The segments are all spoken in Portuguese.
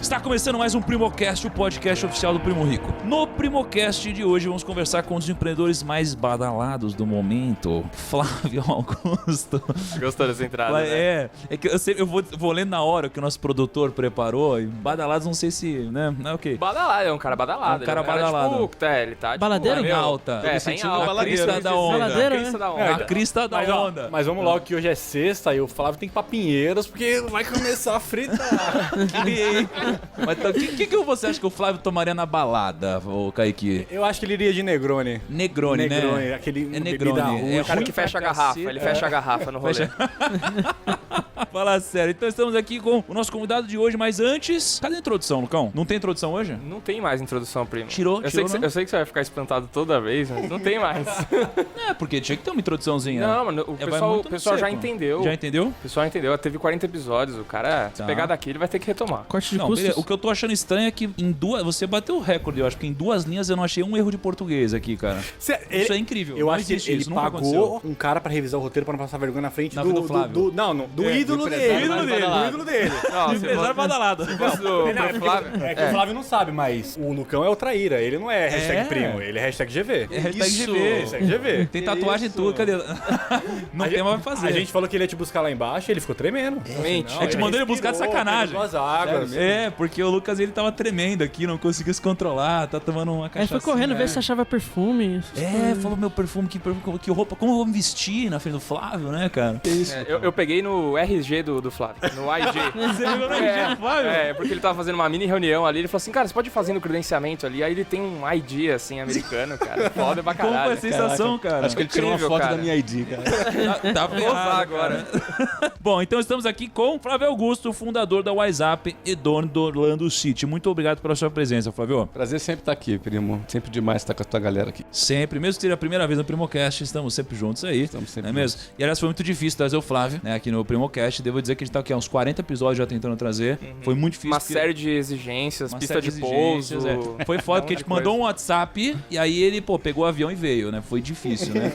Está começando mais um Primocast, o podcast oficial do Primo Rico. No Primocast de hoje vamos conversar com um dos empreendedores mais badalados do momento, Flávio Augusto. Gostou dessa entrada, né? É que eu vou lendo na hora o que o nosso produtor preparou, e badalados não sei se, né, é o quê? Badalado, é um cara badalado. É um cara badalado. Tipo, ele tá tipo, Baladeiro? Em alta. É, tá em alta. A crista da onda. Baladeiro, A crista da onda. A crista da onda. Mas vamos logo que hoje é sexta e o Flávio tem que ir pra Pinheiros porque vai começar a fritar. Mas então, o que você acha que o Flávio tomaria na balada, ô Kaique? Eu acho que ele iria de Negroni. Negroni, né? Aquele É Negroni. É o cara ruim que fecha a pra garrafa, cacete. ele fecha a garrafa no rolê. Fala sério. Então estamos aqui com o nosso convidado de hoje, mas antes... Cadê a introdução, Lucão? Não tem introdução hoje? Não tem mais introdução, primo. Tirou, eu sei não? que você vai ficar espantado toda vez, mas não tem mais. É, porque tinha que ter uma introduçãozinha. Não, mano, o vai muito pessoal no já seco. entendeu. Já entendeu? O pessoal entendeu, teve 40 episódios, o cara, se Tá. pegar daqui, ele vai ter que retomar. Corte de Não, custos. beleza. O que eu tô achando estranho é que em duas... Você bateu o recorde, eu acho que em 2 linhas eu não achei um erro de português aqui, cara. Isso é incrível. Eu Não acho que existe ele isso, nunca pagou aconteceu. um cara pra revisar o roteiro pra não passar vergonha na frente Na frente do Flávio. do ídolo dele. Do ídolo dele. Não, se Empresário badalado. fosse pro Flávio... É que o Flávio não sabe, mas o Lucão é o traíra. Ele não é hashtag É. primo, ele é hashtag GV. É hashtag Isso. GV. Hashtag GV. Tem tatuagem e tudo, cadê? Não tem mais o que fazer. A gente falou que ele ia te buscar lá embaixo e ele ficou tremendo. Mente. A gente mandou ele buscar de sacanagem. As águas. É, porque o Lucas ele tava tremendo aqui, não conseguia se controlar, tá tomando uma Aí cachaça. foi correndo ver se achava perfume. Falou meu perfume, que roupa, como eu vou me vestir na frente do Flávio, né, cara? Eu peguei no RG do Flávio, no IG. Você pegou no RG do Flávio? É, porque ele tava fazendo uma mini reunião ali, ele falou assim, cara, você pode ir fazendo o credenciamento ali, aí ele tem um ID, assim, americano, cara, foda pra Como foi caralho. a sensação, cara? Acho que ele tirou uma Incrível, foto cara. da minha ID, cara. Tá Vou usar agora. Bom, então estamos aqui com Flávio Augusto, fundador da WhatsApp e dono do Orlando City. Muito obrigado pela sua presença, Flávio. Prazer sempre estar aqui, primo. Sempre demais estar com a tua galera aqui. Sempre, mesmo que seja a primeira vez no Primocast, estamos sempre juntos aí. Estamos sempre não é mesmo? E aliás, foi muito difícil trazer o Flávio, né, aqui no Primocast. Devo dizer que a gente tá aqui há uns 40 episódios já tentando trazer. Foi muito difícil. Uma porque- série de exigências, uma pista série de pouso. exigências, é. Foi foda porque a gente mandou um WhatsApp e aí ele, pegou o avião e veio, né? Foi difícil, né?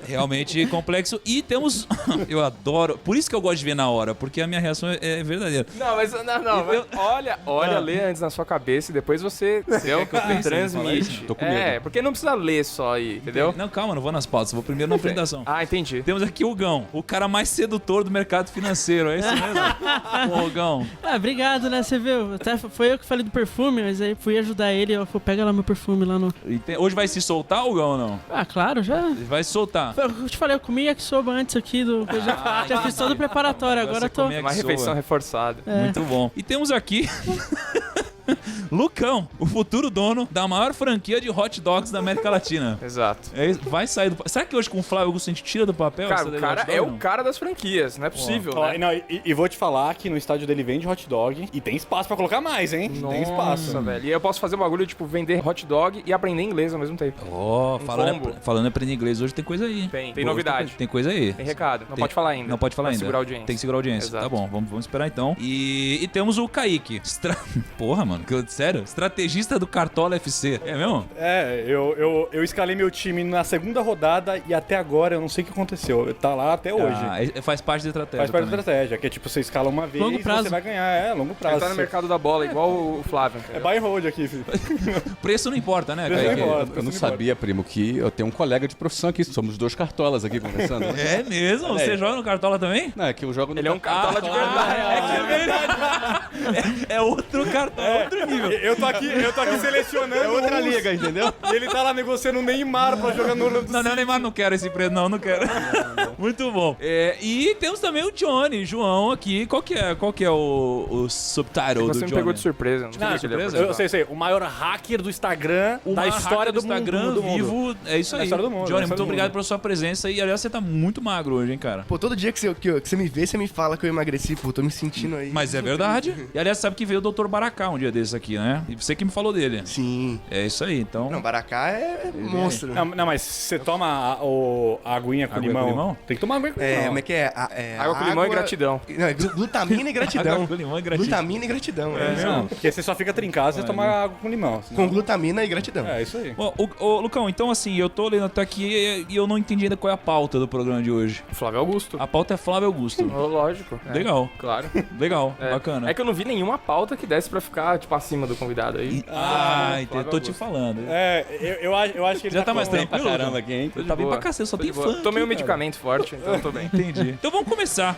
Realmente complexo. E temos... Eu adoro... Por isso que eu gosto de ver na hora, porque a minha reação é verdadeira. Não, mas olha, lê antes na sua cabeça e depois você transmite. Tô com medo. Porque não precisa ler só aí, entendeu? Não, calma, não vou nas pautas, vou primeiro na apresentação. Ah, entendi. Temos aqui o Gão, o cara mais sedutor do mercado financeiro, é esse mesmo? Ô, Gão. Ah, obrigado, né? Você viu? Até foi eu que falei do perfume, mas aí fui ajudar ele. Eu falei, pega lá meu perfume lá no... Hoje vai se soltar o Gão ou não? Ah, claro, já... Ele vai se soltar. Eu te falei, eu comi yakisoba antes aqui do... Eu já fiz todo o preparatório, agora eu tô... comeu Uma yakisoba. refeição reforçada. Muito bom. E temos aqui... Lucão, o futuro dono da maior franquia de hot dogs da América Latina. Exato. É isso, vai sair do... Será que hoje com o Flávio Augusto a gente tira do papel? Cara, essa o daí cara do hot dog, é não? o cara das franquias, não é possível, Ó, né? não, e vou te falar que no estádio dele vende hot dog e tem espaço pra colocar mais, hein? Tem espaço. Nossa, velho. E eu posso fazer um bagulho, tipo, vender hot dog e aprender inglês ao mesmo tempo. Ó, combo. falando em aprender inglês, hoje tem coisa aí. Tem Hoje novidade. Tem coisa aí. Tem recado. Não Tem- pode falar ainda. Não pode falar Vai ainda. segurar a audiência. Tem que segurar a audiência. Exato. Tá bom, vamos esperar então. E temos o Kaique. Porra, mano. Sério? Estrategista do Cartola FC. É mesmo? É, eu escalei meu time na segunda rodada e até agora eu não sei o que aconteceu. Tá lá até hoje. Faz parte da estratégia. Faz parte da também. estratégia, que é tipo, você escala uma vez Longo e prazo. você vai ganhar, longo prazo. Ele tá no mercado da bola, igual o Flávio. É buy and hold aqui, filho. Preço não importa, né, Preço não Kaique? importa. Eu não sabia, primo, que eu tenho um colega de profissão aqui. Somos 2 cartolas aqui conversando. É mesmo? Você joga no Cartola também? Não, é que eu jogo no Ele é um cartola de verdade. É outro Cartola, outro nível. Eu tô aqui selecionando. É outra uns, liga, entendeu? E ele tá lá negociando o Neymar pra jogar no Orlando Não, Neymar, não quero esse preço, não quero. Muito bom. E temos também o João aqui. Qual que é o subtitle do Você me Johnny? pegou de surpresa. Não Não, sabia que ele ia surpresa? Eu apresentar. sei. O maior hacker do Instagram O da maior história hacker do Instagram mundo. vivo. É isso Da aí. história do mundo, da Johnny, história muito do obrigado mundo. pela sua presença. E aliás, você tá muito magro hoje, hein, cara? Pô, todo dia que você me vê, você me fala que eu emagreci, pô, tô me sentindo aí. Mas é verdade. E E aliás, sabe que veio o Dr. Baracá um dia desses aqui, né? E você que me falou dele. Sim. É isso aí, então... Não, Baracá é monstro. Não, mas você toma a aguinha com Aguinha limão. com limão? Tem que tomar aguinha com limão. Como é que é? Água com limão e gratidão. Não, é glutamina e gratidão. Água com limão e gratidão. Glutamina e gratidão. mesmo? Porque você só fica trincado se você tomar água com limão. senão- Com glutamina e gratidão. É, isso aí. Ô, Lucão, então assim, eu tô lendo até aqui e eu não entendi ainda qual é a pauta do programa de hoje. Flávio Augusto. A pauta é Flávio Augusto. Lógico. É, Legal, Claro. legal, É. bacana. É que eu não vi nenhuma pauta que desse pra ficar, tipo, acima do convidado aí. Eu tô te falando. Eu acho que ele Já tá mais com- tranquilo? Pra caramba aqui, hein? Ele tá bem boa. pra cacete, só Tô tem de boa. fã. Tomei um aqui, cara. medicamento forte, então eu tô bem. Entendi. Então vamos começar.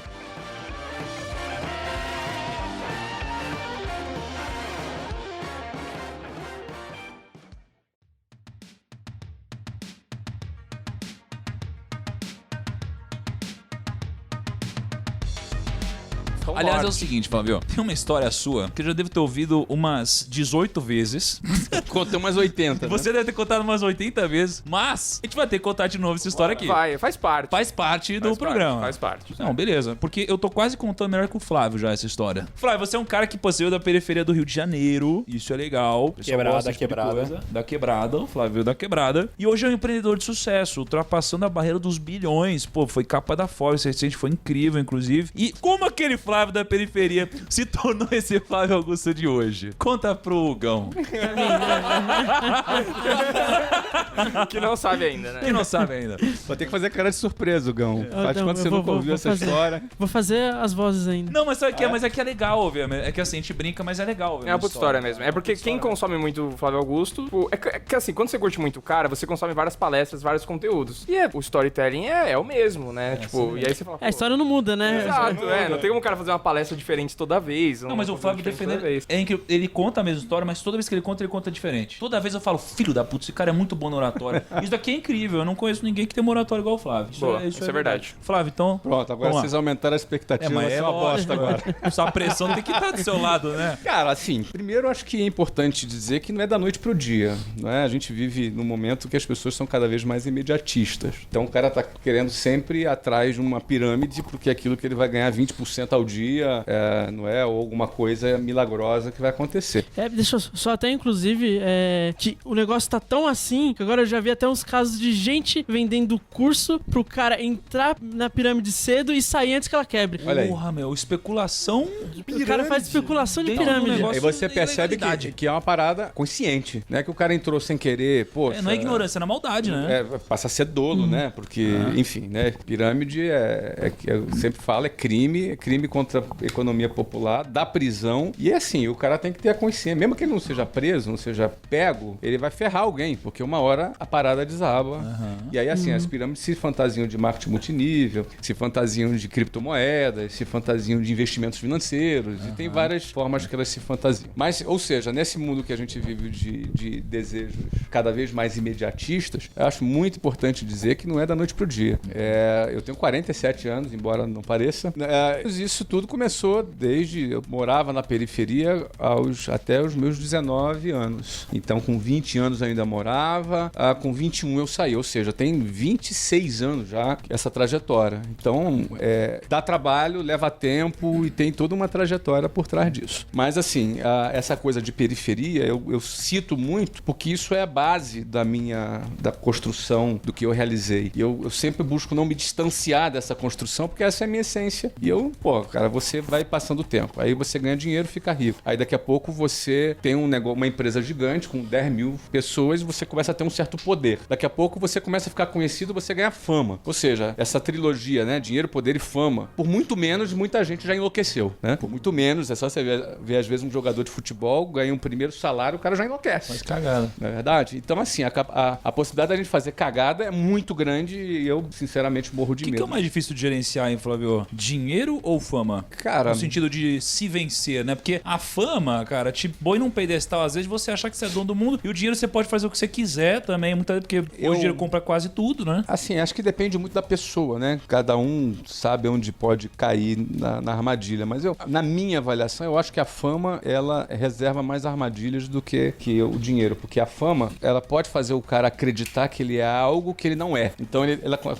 Aliás, é o seguinte, Fábio. Tem uma história sua que eu já devo ter ouvido umas 18 vezes. Contei umas 80. né? Você deve ter contado umas 80 vezes. Mas a gente vai ter que contar de novo essa história aqui. Vai, faz parte. Faz parte do programa. Faz parte. Não, beleza. Porque eu tô quase contando melhor que o Flávio já essa história. Flávio, você é um cara que possui da periferia do Rio de Janeiro. Isso é legal. O pessoal Quebrada, gosta desse tipo de quebrada. coisa. Da quebrada. O Flávio veio da quebrada. E hoje é um empreendedor de sucesso, ultrapassando a barreira dos bilhões. Pô, foi capa da Forbes recente, foi incrível, inclusive. E como aquele Flávio da periferia se tornou esse Flávio Augusto de hoje? Conta pro Gão. Que não sabe ainda, né? Quem não sabe ainda. Vou ter que fazer cara de surpresa, Gão. Faz não, quando eu você vou- nunca ouviu vou essa fazer. história. Vou fazer as vozes ainda. Não, mas sabe o que é? Mas é que é legal, obviamente. É que assim, a gente brinca, mas é legal. É uma puta história mesmo. É porque quem consome muito Flávio Augusto, tipo, é que assim, quando você curte muito o cara, você consome várias palestras, vários conteúdos. E o storytelling é o mesmo, né? Tipo, e aí você fala. A história não muda, né? Exato, não tem como o cara fazer uma palestra diferente toda vez. Não, mas o Flávio defendendo. Vez. É incrível. Ele conta a mesma história, mas toda vez que ele conta diferente. Toda vez eu falo, filho da puta, esse cara é muito bom no oratório. Isso daqui é incrível. Eu não conheço ninguém que tem um oratório igual o Flávio. Boa, isso é verdade. Flávio, então. Pronto, agora Vamos lá. vocês aumentaram a expectativa. vai ser uma bosta agora. Sua pressão tem que estar do seu lado, né? Cara, assim, primeiro eu acho que é importante dizer que não é da noite pro dia, não é? A gente vive num momento que as pessoas são cada vez mais imediatistas. Então o cara tá querendo sempre ir atrás de uma pirâmide, porque é aquilo que ele vai ganhar 20% ao dia, não é? Ou alguma coisa milagrosa que vai acontecer. Deixa eu só até, inclusive, que o negócio tá tão assim que agora eu já vi até uns casos de gente vendendo curso pro cara entrar na pirâmide cedo e sair antes que ela quebre. Olha aí. Porra, meu, especulação. O cara faz especulação de Dentro do pirâmide. negócio. Aí você percebe ilegalidade. que é uma parada consciente, né? Que o cara entrou sem querer, pô. Não é ignorância, é na maldade, né? Passa a ser dolo, né? Porque, enfim, né? Pirâmide eu sempre falo, é crime contra a economia popular, dá prisão. E é assim, o cara tem que ter a consciência. Mesmo que ele não seja preso, não seja pego, ele vai ferrar alguém, porque uma hora a parada desaba. E aí, assim, as pirâmides se fantasiam de marketing multinível, se fantasiam de criptomoedas, se fantasiam de investimentos financeiros, e tem várias formas que elas se fantasiam. Mas, ou seja, nesse mundo que a gente vive de desejos cada vez mais imediatistas, eu acho muito importante dizer que não é da noite pro dia. Eu tenho 47 anos, embora não pareça. Isso tudo começou desde... Eu morava na periferia até os meus 19 anos. Então, com 20 anos eu ainda morava, com 21 eu saí. Ou seja, tem 26 anos já essa trajetória. Então, dá trabalho, leva tempo e tem toda uma trajetória por trás disso. Mas, assim, essa coisa de periferia, eu cito muito porque isso é a base da construção do que eu realizei. E eu sempre busco não me distanciar dessa construção porque essa é a minha essência. E cara, você vai passando o tempo. Aí você ganha dinheiro, fica rico. Aí daqui a pouco você tem uma empresa gigante com 10 mil pessoas e você começa a ter um certo poder. Daqui a pouco você começa a ficar conhecido, você ganha fama. Ou seja, essa trilogia, né? Dinheiro, poder e fama. Por muito menos, muita gente já enlouqueceu, né? Por muito menos, é só você ver às vezes um jogador de futebol ganha um primeiro salário, o cara já enlouquece. Faz cagada. Não é verdade? Então, assim, a possibilidade da gente fazer cagada é muito grande e eu, sinceramente, morro de O que medo. é o mais difícil de gerenciar, hein, Flávio? Dinheiro ou fama? Cara... No sentido de se vencer, né? Porque a fama, cara, te põe num pedestal, às vezes, você achar que você é dono do mundo. E o dinheiro você pode fazer o que você quiser também, muitas vezes, porque hoje o dinheiro compra quase tudo, né? Assim, acho que depende muito da pessoa, né? Cada um sabe onde pode cair na armadilha. Mas na minha avaliação, eu acho que a fama, ela reserva mais armadilhas do que o dinheiro. Porque a fama, ela pode fazer o cara acreditar que ele é algo que ele não é. Então,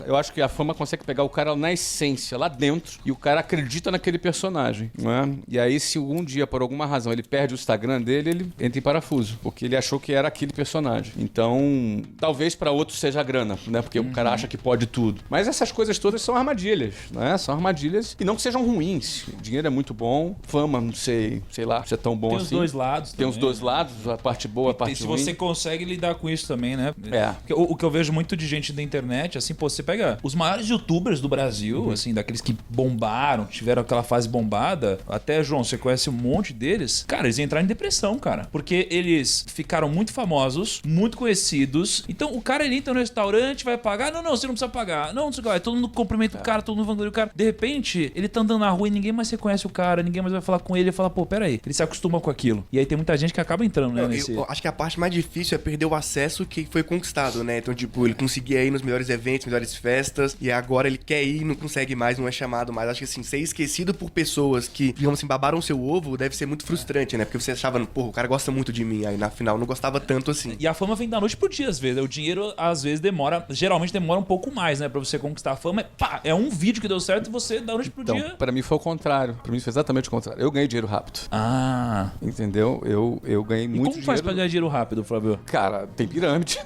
eu acho que a fama consegue pegar o cara na essência, lá dentro, e o cara acredita naquele personagem, não é? E aí, se algum dia, por alguma razão, ele perde o Instagram dele, ele entra em parafuso, porque ele achou que era aquele personagem. Então, talvez pra outro seja grana, né? Porque o cara acha que pode tudo. Mas essas coisas todas são armadilhas, né? São armadilhas e não que sejam ruins. Dinheiro é muito bom, fama, não sei lá, se é tão bom Tem assim. os dois lados Tem os também, dois né? lados, a parte boa, a E parte se ruim. você consegue lidar com isso também, né? É. Porque o que eu vejo muito de gente da internet, assim, pô, você pega os maiores youtubers do Brasil, assim, daqueles que bombaram, tiveram aquela fase bombada, até, João, você conhece um monte deles, cara, eles entraram em depressão, cara. Porque eles ficaram muito famosos, muito conhecidos. Então, o cara, ele entra no restaurante, vai pagar. Não, você não precisa pagar. Não sei o que. Todo mundo cumprimenta o cara, todo mundo vangloria o cara. De repente, ele tá andando na rua e ninguém mais reconhece o cara, ninguém mais vai falar com ele. Ele fala, pô, peraí. Ele se acostuma com aquilo. E aí tem muita gente que acaba entrando, né, nesse... Eu acho que a parte mais difícil é perder o acesso que foi conquistado, né? Então, tipo, ele conseguia ir nos melhores eventos, melhores festas, e agora ele quer ir, não consegue mais, não é chamado mais. Acho que assim, ser esquecido por pessoas que, digamos assim, babaram seu ovo deve ser muito frustrante, né? Porque você achava, pô, o cara gosta muito de mim, aí na final não gostava tanto assim. E a fama vem da noite pro dia, às vezes. O dinheiro, às vezes, geralmente demora um pouco mais, né? Pra você conquistar a fama. Pá, é um vídeo que deu certo e você, da noite pro Então, dia... pra mim foi o contrário. Pra mim foi exatamente o contrário. Eu ganhei dinheiro rápido. Ah... Entendeu? Eu ganhei E muito como faz pra dinheiro. ganhar dinheiro rápido, Flávio? Cara, tem pirâmide.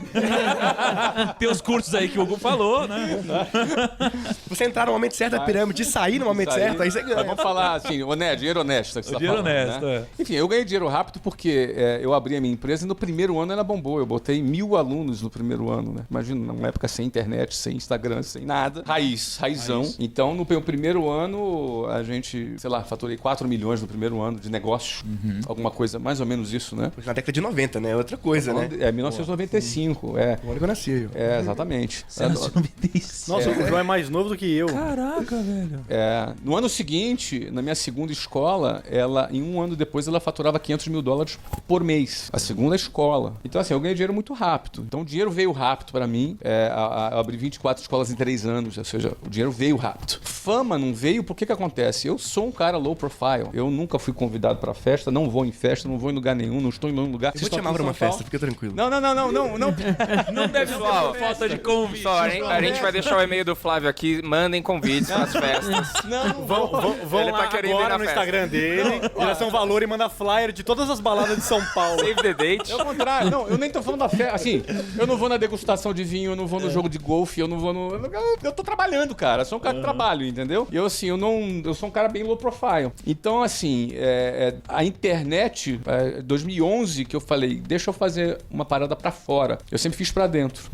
Tem os cursos aí que o Hugo falou, né? Você entrar no momento certo da pirâmide e sair no momento certo, aí você ganha. Mas vamos falar assim, dinheiro honesto. Que você tá Dinheiro falando, honesto, né? Enfim, eu ganhei dinheiro rápido porque eu abri a minha empresa e no primeiro ano ela bombou. Eu botei 1.000 alunos no primeiro ano, né? Imagina, numa época sem internet, sem Instagram, sem nada. Raizão. Então, no primeiro ano, a gente, sei lá, faturei 4 milhões no primeiro ano de negócio. Alguma coisa, mais ou menos isso, né? Na década de 90, né? Outra coisa, né? 1995, O ano que eu nasci, eu. Exatamente. Você nasceu em 95. Nossa, o João é mais novo do que eu. Caraca, velho. No ano seguinte, na minha segunda escola, em um ano depois, ela faturava $500 mil por mês. A segunda escola. Então, assim, eu ganhei dinheiro muito rápido. Então, o dinheiro veio rápido pra mim. Eu abri 24 escolas em 3 anos. Ou seja, o dinheiro veio rápido. Fama não veio, por que acontece? Eu sou um cara low profile. Eu nunca fui convidado pra festa, não vou em festa, não vou em lugar nenhum, não estou em nenhum lugar. Eu vou te chamar pra uma festa, fica tranquilo. Não deve ser Falta de convite. Só, a gente vai deixar o e-mail do Flávio aqui, mandem convites pras festas. Vão Ele lá tá querendo ir agora na no festa. Instagram dele, Geração Valor, e manda flyer de todas as baladas de São Paulo. Save the date. É o contrário. Não, eu nem tô falando da festa. Assim, eu não vou na degustação de vinho, eu não vou no jogo de golfe, eu não vou no... Eu tô trabalhando, cara. Eu sou um cara de trabalho, entendeu? E eu, assim, eu sou um cara bem low profile. Então, assim, a internet, 2011, que eu falei, deixa eu fazer uma parada pra fora. Eu sempre fiz pra dentro.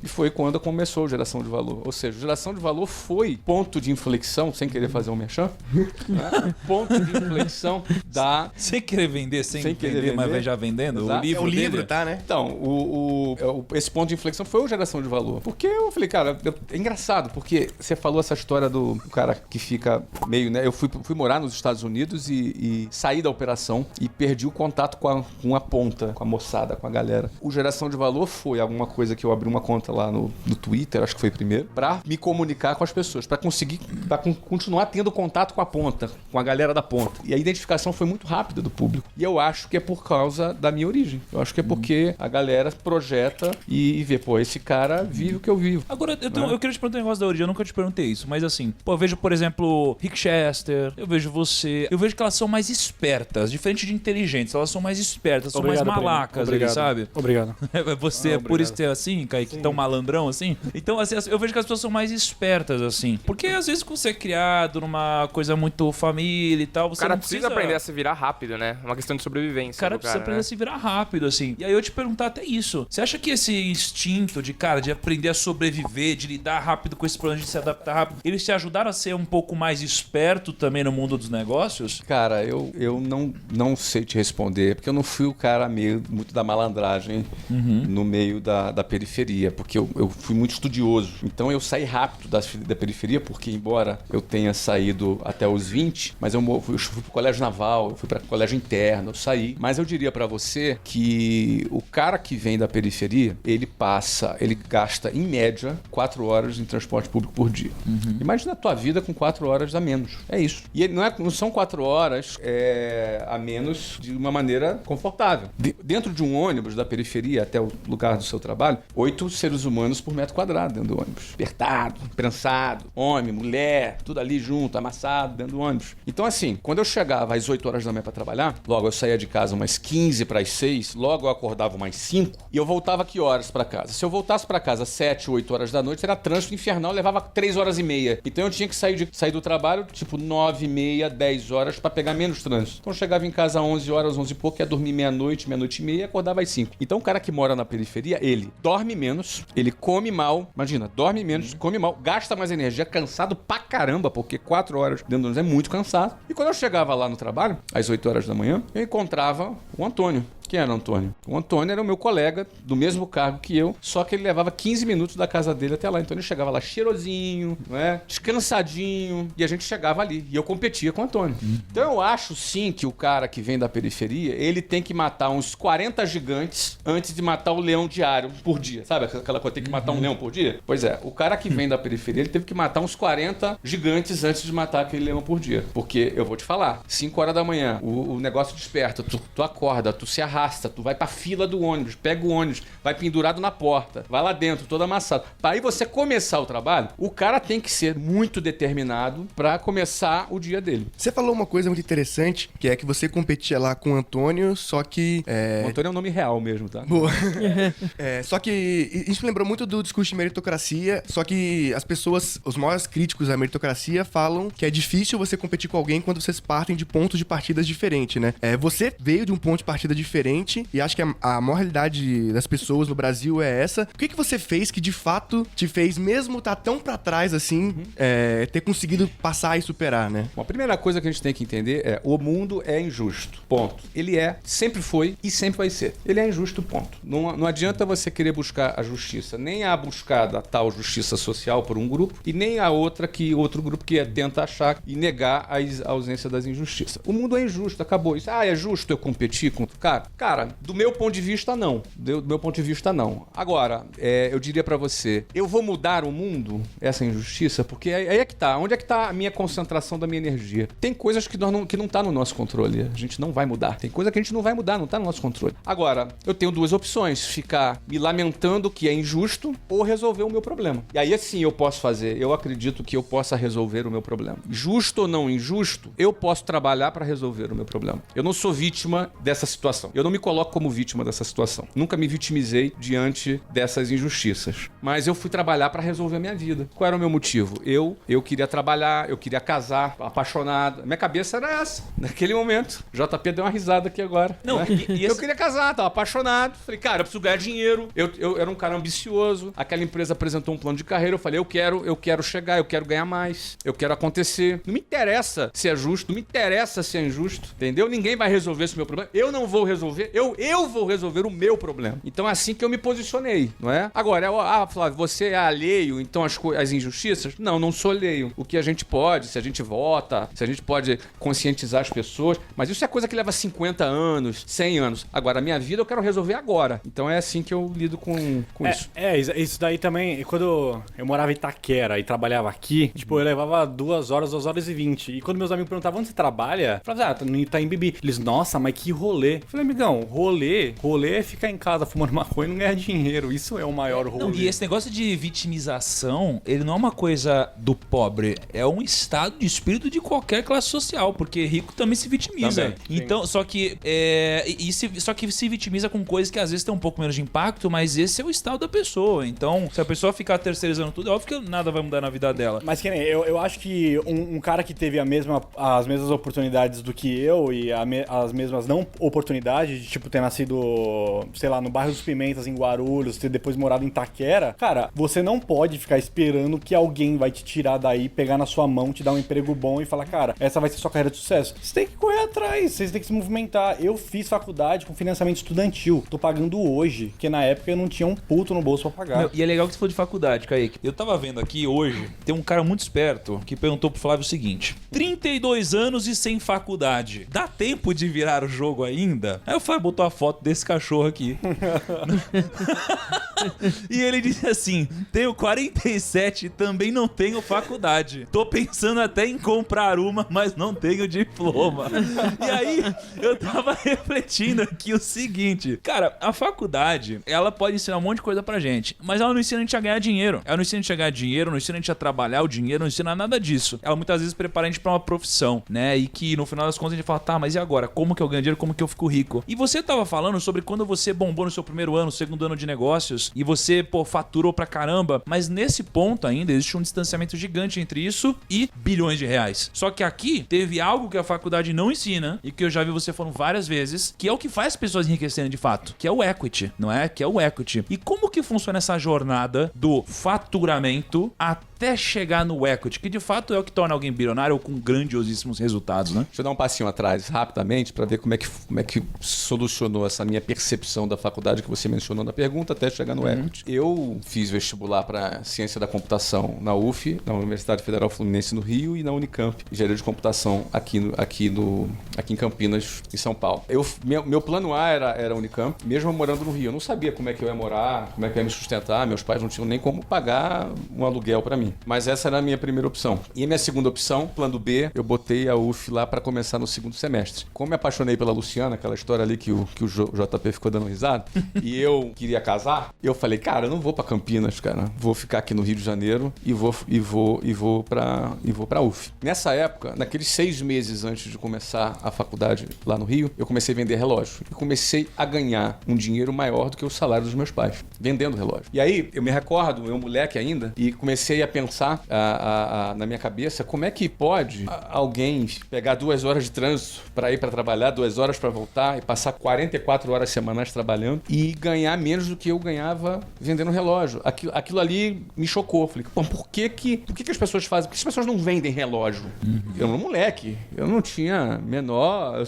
E foi quando começou a Geração de Valor. Ou seja, Geração de Valor foi ponto de inflexão, sem querer fazer um merchan, né? Ponto de inflexão da... Sem querer vender, sem querer vender, mas vender. já vendendo Exato. o livro É o livro, dele. tá, né? Então, esse ponto de inflexão foi o Geração de Valor. Porque eu falei, cara, é engraçado, porque você falou essa história do cara que fica meio, né? Eu fui morar nos Estados Unidos e saí da operação e perdi o contato com a ponta, com a moçada, com a galera. O Geração de Valor foi alguma coisa que eu abri uma conta lá no Twitter, acho que foi primeiro, pra me comunicar com as pessoas, pra conseguir, continuar tendo contato com a ponta, com a galera da ponta. E a identificação foi muito rápida do público. E eu acho que é por causa da minha origem. Eu acho que é porque a galera projeta e vê, pô, esse cara vive o que eu vivo. Agora, eu queria te perguntar um negócio da origem, eu nunca te perguntei isso, mas assim, pô, eu vejo, por exemplo, Rick Chester, eu vejo você, eu vejo que elas são mais espertas, diferente de inteligentes, elas são mais espertas, são mais malacas, ali, sabe? Obrigado. Você é por isso ser assim, Kaique, tão malandrão assim? Então, assim, eu vejo que as pessoas são mais espertas, assim. Porque às vezes quando você é criado numa coisa muito família e tal, O você cara não precisa aprender a se virar rápido, né? É uma questão de sobrevivência. O cara do precisa aprender né? a se virar rápido, assim. E aí eu te perguntar até isso. Você acha que esse instinto de, cara, de aprender a sobreviver, de lidar rápido com esse problema, de se adaptar rápido, eles te ajudaram a ser um pouco mais esperto também no mundo dos negócios? Cara, eu não sei te responder, porque eu não fui o cara muito da malandragem no meio da periferia, porque eu fui muito estudioso. Então eu saí rápido da periferia, porque embora eu tenha saído até os 20, mas eu fui pro colégio naval, eu fui para colégio interno, eu saí. Mas eu diria para você que o cara que vem da periferia, ele gasta em média 4 horas em transporte público por dia. Imagina a tua vida com 4 horas a menos. É isso. E não são 4 horas a menos de uma maneira confortável. Dentro de um ônibus da periferia até o lugar do seu trabalho, 8 seres humanos por metro quadrado dentro do ônibus. Apertado, prensado, homem, mulher, tudo ali junto, amassado. cansado dentro do ônibus. Então, assim, quando eu chegava às 8 horas da manhã pra trabalhar, logo eu saía de casa umas 15 para as 6, logo eu acordava umas 5 e eu voltava que horas pra casa? Se eu voltasse pra casa às 7, 8 horas da noite, era trânsito infernal, levava 3 horas e meia. Então eu tinha que sair do trabalho, tipo 9 e meia, 10 horas pra pegar menos trânsito. Então eu chegava em casa às 11 horas, 11 e pouco, ia dormir meia-noite, meia-noite e meia e acordava às 5. Então o cara que mora na periferia, ele dorme menos, ele come mal, imagina, dorme menos, come mal, gasta mais energia, cansado pra caramba, porque 4 horas dentro do ônibus é muito cansado. E quando eu chegava lá no trabalho, às 8 horas da manhã, eu encontrava o Antônio. Quem era o Antônio? O Antônio era o meu colega, do mesmo cargo que eu, só que ele levava 15 minutos da casa dele até lá. Então ele chegava lá cheirosinho, não é? Descansadinho, e a gente chegava ali. E eu competia com o Antônio. Então eu acho sim que o cara que vem da periferia, ele tem que matar uns 40 gigantes antes de matar o leão diário por dia. Sabe aquela coisa, tem que matar um leão por dia? Pois é, o cara que vem da periferia, ele teve que matar uns 40 gigantes antes de matar aquele leão por dia. Porque, eu vou te falar, 5 horas da manhã, o negócio desperta, tu acorda, tu se arrasta, tu vai pra fila do ônibus, pega o ônibus, vai pendurado na porta, vai lá dentro, todo amassado. Pra aí você começar o trabalho, o cara tem que ser muito determinado pra começar o dia dele. Você falou uma coisa muito interessante, que é que você competia lá com o Antônio, só que... O Antônio é um nome real mesmo, tá? Boa. Só que isso me lembrou muito do discurso de meritocracia, só que as pessoas, os maiores críticos da meritocracia falam que é difícil você competir com alguém quando vocês partem de pontos de partidas diferentes, né? Você veio de um ponto de partida diferente e acho que a maior realidade das pessoas no Brasil é essa. O que você fez que de fato te fez, mesmo tá tão pra trás assim, ter conseguido passar e superar, né? Bom, a primeira coisa que a gente tem que entender é: o mundo é injusto, ponto. Ele sempre foi e sempre vai ser. Ele é injusto, ponto. Não adianta você querer buscar a justiça, nem a buscar a tal justiça social por um grupo e nem a outra que outro grupo que tenta achar e negar a ausência das injustiças. O mundo é injusto, acabou isso. É justo eu competir com o cara? Cara, do meu ponto de vista, não. Do meu ponto de vista, não. Agora, eu diria pra você, eu vou mudar o mundo, essa injustiça, porque aí é que tá. Onde é que tá a minha concentração da minha energia? Tem coisas que não tá no nosso controle. A gente não vai mudar. Tem coisa que a gente não vai mudar, não tá no nosso controle. Agora, eu tenho duas opções. Ficar me lamentando que é injusto ou resolver o meu problema. E aí, assim, eu posso fazer. Eu acredito que eu possa resolver o meu problema. Justo ou não injusto, eu posso trabalhar pra resolver o meu problema. Eu não sou vítima dessa situação. Eu não me coloco como vítima dessa situação. Nunca me vitimizei diante dessas injustiças. Mas eu fui trabalhar pra resolver a minha vida. Qual era o meu motivo? Eu queria trabalhar, eu queria casar, apaixonado. Minha cabeça era essa. Naquele momento. JP deu uma risada aqui agora. Não, né? Eu queria casar, tava apaixonado. Falei, cara, eu preciso ganhar dinheiro. Eu era um cara ambicioso. Aquela empresa apresentou um plano de carreira. Eu falei, eu quero chegar, eu quero ganhar mais. Eu quero acontecer. Não me interessa se é justo, não me interessa se é injusto. Entendeu? Ninguém vai resolver esse meu problema. Eu não vou resolver. Eu vou resolver o meu problema. Então é assim que eu me posicionei, não é? Agora, Flávio, você é alheio, então as injustiças? Não sou alheio. O que a gente pode, se a gente vota, se a gente pode conscientizar as pessoas, mas isso é coisa que leva 50 anos, 100 anos. Agora, a minha vida eu quero resolver agora. Então é assim que eu lido com isso. Isso daí também, quando eu morava em Itaquera e trabalhava aqui, tipo, eu levava 2 horas, 2 horas e 20. E quando meus amigos perguntavam onde você trabalha, eu falava, no Itaim Bibi. Eles, nossa, mas que rolê. Eu falei, amigão, rolê é ficar em casa fumando maconha e não ganhar dinheiro. Isso é o maior rolê. Não, e esse negócio de vitimização, ele não é uma coisa do pobre, é um estado de espírito de qualquer classe social, porque rico também se vitimiza. Também, então, só que se vitimiza com coisas que às vezes tem um pouco menos de impacto, mas esse é o estado da pessoa. Então, se a pessoa ficar terceirizando tudo, é óbvio que nada vai mudar na vida dela. Mas que nem, eu acho que um cara que teve as mesmas oportunidades do que eu e as mesmas não oportunidades, de tipo ter nascido, sei lá, no bairro dos Pimentas, em Guarulhos, ter depois morado em Itaquera, cara, você não pode ficar esperando que alguém vai te tirar daí, pegar na sua mão, te dar um emprego bom e falar, cara, essa vai ser sua carreira de sucesso. Você tem que correr atrás, você tem que se movimentar. Eu fiz faculdade com financiamento estudantil, tô pagando hoje, porque na época eu não tinha um puto no bolso pra pagar. E é legal que você falou de faculdade, Kaique. Eu tava vendo aqui hoje, tem um cara muito esperto que perguntou pro Flávio o seguinte: 32 anos e sem faculdade, dá tempo de virar o jogo ainda? Aí o Fábio botou a foto desse cachorro aqui. E ele disse assim: tenho 47 e também não tenho faculdade. Tô pensando até em comprar uma, mas não tenho diploma. E aí, eu tava refletindo aqui o seguinte: cara, a faculdade, ela pode ensinar um monte de coisa pra gente, mas ela não ensina a gente a ganhar dinheiro. Ela não ensina a gente a ganhar dinheiro, não ensina a gente a trabalhar o dinheiro, não ensina nada disso. Ela muitas vezes prepara a gente pra uma profissão, né? E que no final das contas a gente fala: tá, mas e agora? Como que eu ganho dinheiro? Como que eu fico rico? E você tava falando sobre quando você bombou no seu primeiro ano, segundo ano de negócios, e você, faturou pra caramba, mas nesse ponto ainda existe um distanciamento gigante entre isso e bilhões de reais. Só que aqui teve algo que a faculdade não ensina e que eu já vi você falando várias vezes, que é o que faz as pessoas enriquecerem de fato, que é o equity, não é? Que é o equity. E como que funciona essa jornada do faturamento até chegar no equity, que de fato é o que torna alguém bilionário ou com grandiosíssimos resultados, né? Deixa eu dar um passinho atrás, rapidamente, para ver como é que solucionou essa minha percepção da faculdade que você mencionou na pergunta até chegar no equity. Eu fiz vestibular para Ciência da Computação na UF, na Universidade Federal Fluminense no Rio, e na Unicamp, Engenharia de Computação aqui em Campinas, em São Paulo. Meu plano A era Unicamp, mesmo morando no Rio. Eu não sabia como é que eu ia morar, como é que eu ia me sustentar, meus pais não tinham nem como pagar um aluguel para mim. Mas essa era a minha primeira opção. E a minha segunda opção, plano B, eu botei a UF lá para começar no segundo semestre. Como me apaixonei pela Luciana, aquela história ali que o JP ficou dando risada, e eu queria casar, eu falei: cara, eu não vou para Campinas, cara. Vou ficar aqui no Rio de Janeiro e vou para UF. Nessa época, naqueles 6 meses antes de começar a faculdade lá no Rio, eu comecei a vender relógio. E comecei a ganhar um dinheiro maior do que o salário dos meus pais, vendendo relógio. E aí, eu me recordo, eu moleque ainda, e comecei a pensar na minha cabeça como é que pode alguém pegar 2 horas de trânsito para ir para trabalhar, 2 horas para voltar e passar 44 horas semanais trabalhando e ganhar menos do que eu ganhava vendendo relógio. Aquilo ali me chocou. Falei: pô, por que as pessoas fazem? Por que as pessoas não vendem relógio? Eu era um moleque, eu não tinha menor...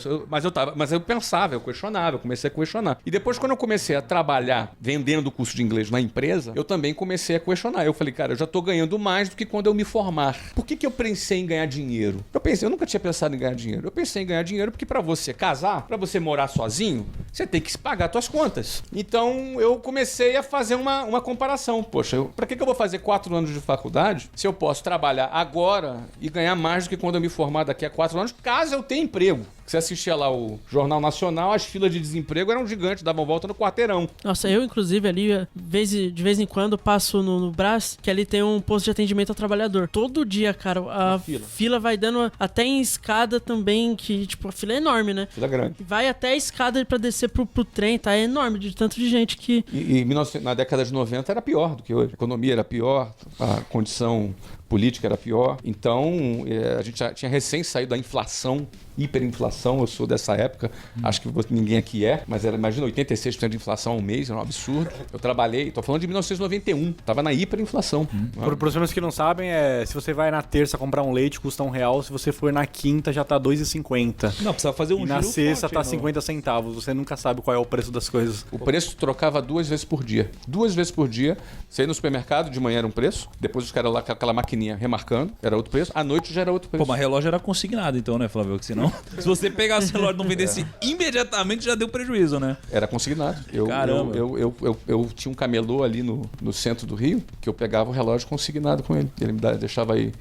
Mas eu pensava, eu questionava, eu comecei a questionar. E depois, quando eu comecei a trabalhar vendendo o curso de inglês na empresa, eu também comecei a questionar. Eu falei: cara, eu já estou ganhando mais do que quando eu me formar. Por que eu pensei em ganhar dinheiro? Eu nunca tinha pensado em ganhar dinheiro. Eu pensei em ganhar dinheiro porque para você casar, para você morar sozinho, você tem que pagar suas contas. Então, eu comecei a fazer uma comparação. Poxa, para que eu vou fazer 4 anos de faculdade se eu posso trabalhar agora e ganhar mais do que quando eu me formar daqui a 4 anos, caso eu tenha emprego? Você assistia lá o Jornal Nacional, as filas de desemprego eram gigantes, davam volta no quarteirão. Nossa, eu inclusive ali, de vez em quando, passo no Brás, que ali tem um posto de atendimento ao trabalhador. Todo dia, cara, a fila vai dando até em escada também, que tipo, a fila é enorme, né? Fila grande. Vai até a escada pra descer pro trem, tá? É enorme, de tanto de gente que... E na década de 90 era pior do que hoje. A economia era pior, a condição política era pior. Então, a gente já tinha recém saído da inflação, hiperinflação. Eu sou dessa época, acho que ninguém aqui mas imagina, 86% de inflação ao mês, era um absurdo. Eu trabalhei, tô falando de 1991, tava na hiperinflação. Para os pessoas que não sabem, se você vai na terça comprar um leite, custa R$1, se você for na quinta, já tá R$2,50. Não, precisa fazer um E na giro sexta forte, tá não. 50 centavos, você nunca sabe qual é o preço das coisas. O preço trocava 2 vezes por dia. 2 vezes por dia. Você ia no supermercado, de manhã era um preço, depois os caras lá com aquela maquininha remarcando, era outro preço, à noite já era outro preço. Pô, mas relógio era consignado então, né, Flávio? Que senão, se você pegasse o relógio e não vendesse imediatamente, já deu prejuízo, né? Era consignado. Caramba. Eu tinha um camelô ali no centro do Rio, que eu pegava o relógio consignado com ele. Ele me deixava aí.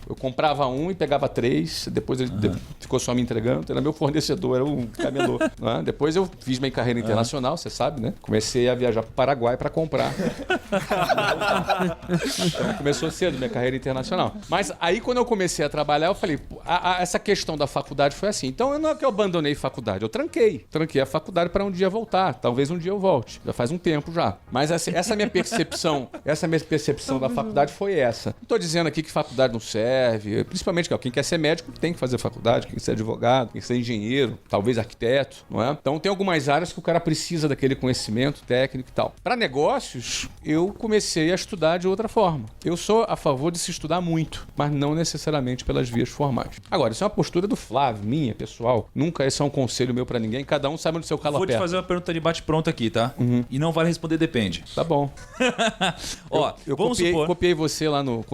Eu comprava um e pegava 3, depois ele ficou só me entregando. Era meu fornecedor, era um camelô. Né? Depois eu fiz minha carreira internacional, você sabe, né? Comecei a viajar para o Paraguai para comprar. Então começou cedo minha carreira internacional. Mas aí quando eu comecei a trabalhar, eu falei, essa questão da faculdade foi assim. Então não é que eu abandonei faculdade, eu tranquei. Tranquei a faculdade para um dia voltar. Talvez um dia eu volte. Já faz um tempo já. Mas essa minha percepção da faculdade foi essa. Não estou dizendo aqui que faculdade não serve. Principalmente quem quer ser médico tem que fazer faculdade, quem quer ser advogado, quem quer ser engenheiro, talvez arquiteto, não é? Então tem algumas áreas que o cara precisa daquele conhecimento técnico e tal. Para negócios, eu comecei a estudar de outra forma. Eu sou a favor de se estudar muito, mas não necessariamente pelas vias formais. Agora, isso é uma postura do Flávio, minha, pessoal. Nunca esse é um conselho meu para ninguém, cada um sabe onde seu calo aperta. Vou te fazer uma pergunta de bate-pronto aqui, tá? E não vale responder depende. Tá bom. Ó, eu vamos copiei supor... você lá no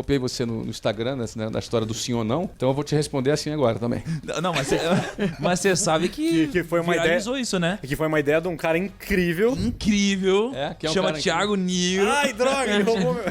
Instagram, né, da história do sim ou não, então eu vou te responder assim agora também. Não, mas você sabe que foi uma viralizou isso, né? Que foi uma ideia de um cara incrível. Incrível. Que é um Chama cara Thiago Nigro. Ai, droga, ele roubou meu...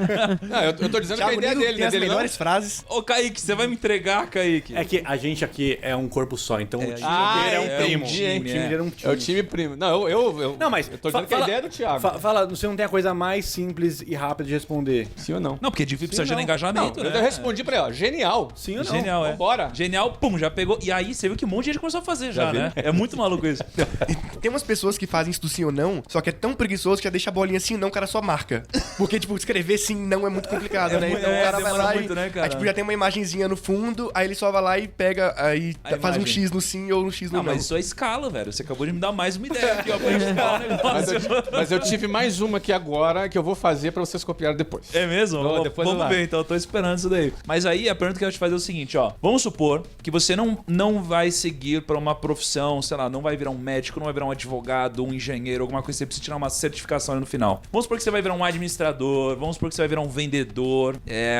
Não, eu tô dizendo que a ideia dele, tem né? as Dele não. melhores frases. Ô, Kaique, você vai me entregar, Kaique? É que a gente aqui é um corpo só, então o time dele é um é primo. um time, O time dele é um time. É o time primo. Não, eu Não, mas eu tô dizendo que a ideia é do Thiago. Fala, você não tem a coisa mais simples e rápida de responder. Sim ou não? Não, porque é difícil, precisa Sim, gerar não. engajamento, Não, né? eu respondi pra ela, genial. Sim ou não? Genial, é. Vambora. Genial, pum, já pegou. E aí você viu que um monte de gente começou a fazer já, vi. né? É muito maluco isso. E tem umas pessoas que fazem isso do sim ou não, só que é tão preguiçoso que já deixa a bolinha sim ou não, o cara só marca. Porque, tipo, escrever sim não é muito complicado, né? Então o cara vai demora lá muito, e... né, cara? Aí, tipo, já tem uma imagenzinha no fundo, aí ele só vai lá e pega, aí A faz um imagem. X no sim ou um X no Não, não. mas isso é escala, velho. Você acabou de me dar mais uma ideia aqui, ó, pra escalar o negócio. Mas eu tive mais uma aqui agora que eu vou fazer pra vocês copiarem depois. É mesmo? Não, depois Vamos eu ver, então eu tô esperando isso daí. Mas aí a pergunta que eu ia te fazer é o seguinte, ó. Vamos supor que você não vai seguir pra uma profissão, sei lá, não vai virar um médico, não vai virar um advogado, um engenheiro, alguma coisa, você precisa tirar uma certificação ali no final. Vamos supor que você vai virar um administrador, vamos supor que você vai virar um vendedor,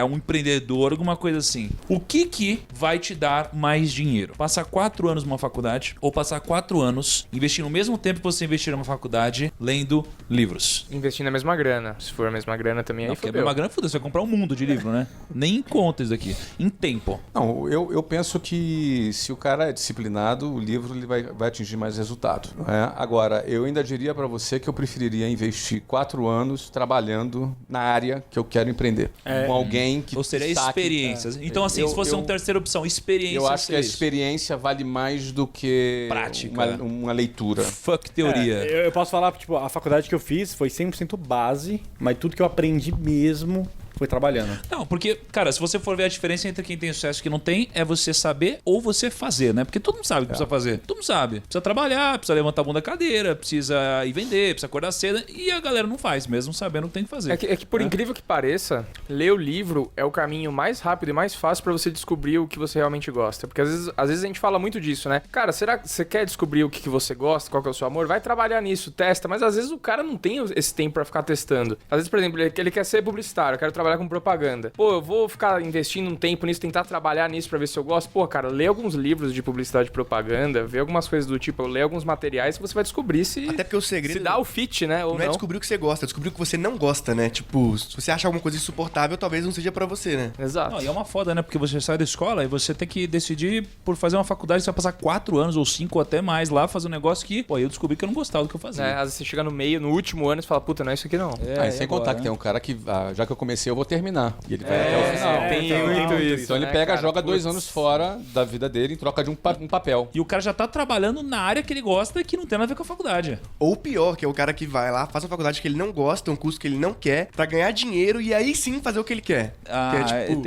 um empreendedor, alguma coisa assim. O que vai te dar mais dinheiro? Passar 4 anos numa faculdade ou passar 4 anos investindo o mesmo tempo que você investir numa faculdade lendo livros? Investir na mesma grana. Se for a mesma grana também, Não, aí porque fodeu. uma grana, foda, você vai comprar um mundo de livro, né? Nem em conta isso daqui. Em tempo. Não, eu penso que se o cara é disciplinado, o livro ele vai atingir mais resultado. Não é? Agora, eu ainda diria pra você que eu preferiria investir 4 anos trabalhando na área que eu quero empreender. Com alguém que Ou seria saque- experiências. Então, assim, se fosse uma terceira opção, experiência. Eu acho que a seria isso. experiência vale mais do que Prática. uma leitura. Fuck teoria. Eu posso falar, tipo, a faculdade que eu fiz foi 100% base, mas tudo que eu aprendi mesmo foi trabalhando. Não, porque, cara, se você for ver a diferença entre quem tem sucesso e quem não tem, é você saber ou você fazer, né? Porque todo mundo sabe o que precisa fazer. Todo mundo sabe. Precisa trabalhar, precisa levantar a bunda da cadeira, precisa ir vender, precisa acordar cedo. E a galera não faz, mesmo sabendo o que tem que fazer. É que por incrível que pareça, ler o livro é o caminho mais rápido e mais fácil pra você descobrir o que você realmente gosta. Porque às vezes a gente fala muito disso, né? Cara, será que você quer descobrir o que você gosta, qual que é o seu amor? Vai trabalhar nisso, testa. Mas às vezes o cara não tem esse tempo pra ficar testando. Às vezes, por exemplo, ele quer ser publicitário, eu quero trabalhar com propaganda. Pô, eu vou ficar investindo um tempo nisso, tentar trabalhar nisso pra ver se eu gosto. Pô, cara, lê alguns livros de publicidade e propaganda, vê algumas coisas do tipo, lê alguns materiais que você vai descobrir se... Até porque o segredo Se dá o fit, né? Ou não é descobrir o que você gosta, é descobrir o que você não gosta, né? Tipo, se você acha alguma coisa insuportável, talvez não seja pra você, né? Exato. Não, e é uma foda, né? Porque você sai da escola e você tem que decidir por fazer uma faculdade, você vai passar 4 anos ou 5 ou até mais lá, fazer um negócio que, pô, eu descobri que eu não gostava do que eu fazia. Às vezes você chega no meio, no último ano, e você fala, puta, não é isso aqui não. E sem contar que tem um cara que, já que eu comecei, eu vou terminar. E ele vai até o final. tem muito isso. Então ele né, pega, cara? joga 2 Putz. anos fora da vida dele em troca de um papel. E o cara já tá trabalhando na área que ele gosta e que não tem nada a ver com a faculdade. Ou pior, que é o cara que vai lá, faz uma faculdade que ele não gosta, um curso que ele não quer, pra ganhar dinheiro e aí sim fazer o que ele quer. Ah, que é tipo,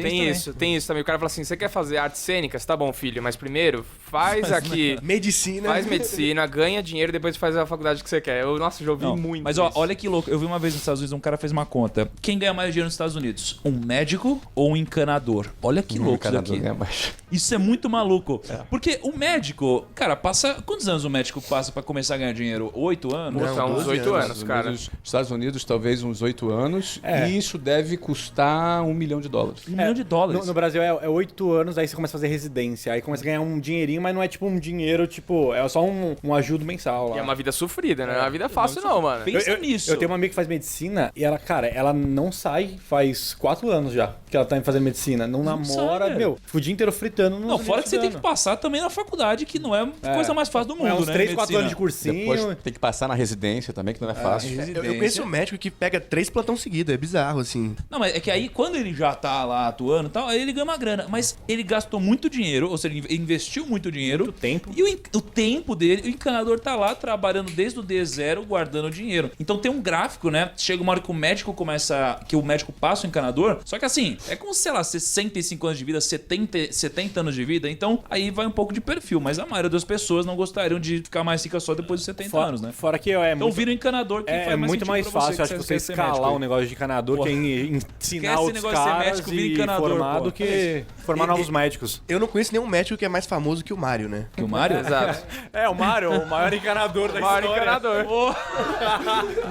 Tem isso também. O cara fala assim: você quer fazer artes cênicas? Tá bom, filho, mas primeiro faz aqui. medicina. Faz medicina, ganha dinheiro, depois faz a faculdade que você quer. Nossa, já ouvi Não, muito. mas ó, isso. olha que louco. Eu vi uma vez nos Estados Unidos, um cara fez uma conta. Quem ganha mais dinheiro nos Estados Unidos? Um médico ou um encanador? Olha que louco isso daqui. Isso é muito maluco. Porque o médico, cara, passa... Quantos anos o médico passa pra começar a ganhar dinheiro? 8 anos? Puta, uns 12 8 anos, anos, cara. Nos Estados Unidos, talvez uns 8 anos. E isso deve custar $1 milhão. $1 milhão. No Brasil é 8 anos, aí você começa a fazer residência. Aí começa a ganhar um dinheirinho, mas não é tipo um dinheiro, tipo, é só um ajudo mensal lá. E é uma vida sofrida, né? Não é uma vida fácil, não, mano. Pensa nisso. Eu tenho uma amiga que faz medicina e ela, cara, ela não sai faz 4 anos já que ela tá fazendo medicina. Não namora, sai, meu, fica o dia inteiro fritando. Não, fora que você tem que passar também na faculdade, que não é a coisa mais fácil do mundo, É uns né? 3, 4 medicina. anos de cursinho. Depois tem que passar na residência também, que não é fácil. Eu conheço um médico que pega 3 plantões seguidos, é bizarro, assim. Não, mas é que aí, quando ele já tá lá atuando e tal, aí ele ganha uma grana. Mas ele gastou muito dinheiro, ou seja, ele investiu muito dinheiro. Muito tempo. E o tempo dele, o encanador tá lá trabalhando desde o D0, guardando dinheiro. Então tem um gráfico, né? Chega uma hora que o médico começa... Que o médico passa o encanador. Só que assim, é com, sei lá, 65 anos de vida, 70 anos de vida. Então aí vai um pouco de perfil. Mas a maioria das pessoas não gostariam de ficar mais rica só depois dos 70 anos, né? Fora que Então vira um encanador que faz muito sentido mais pra fácil, que acho que você quer ser escalar médico. um negócio de encanador Porra. que é ensinar Esquece outros esse negócio de ser caras médico, vira e encanador, formar pô. do que formar novos médicos. Eu não conheço nenhum médico que é mais famoso que o Mario, né? Que o Mario? Exato. O Mario, o maior encanador da Maior história. encanador.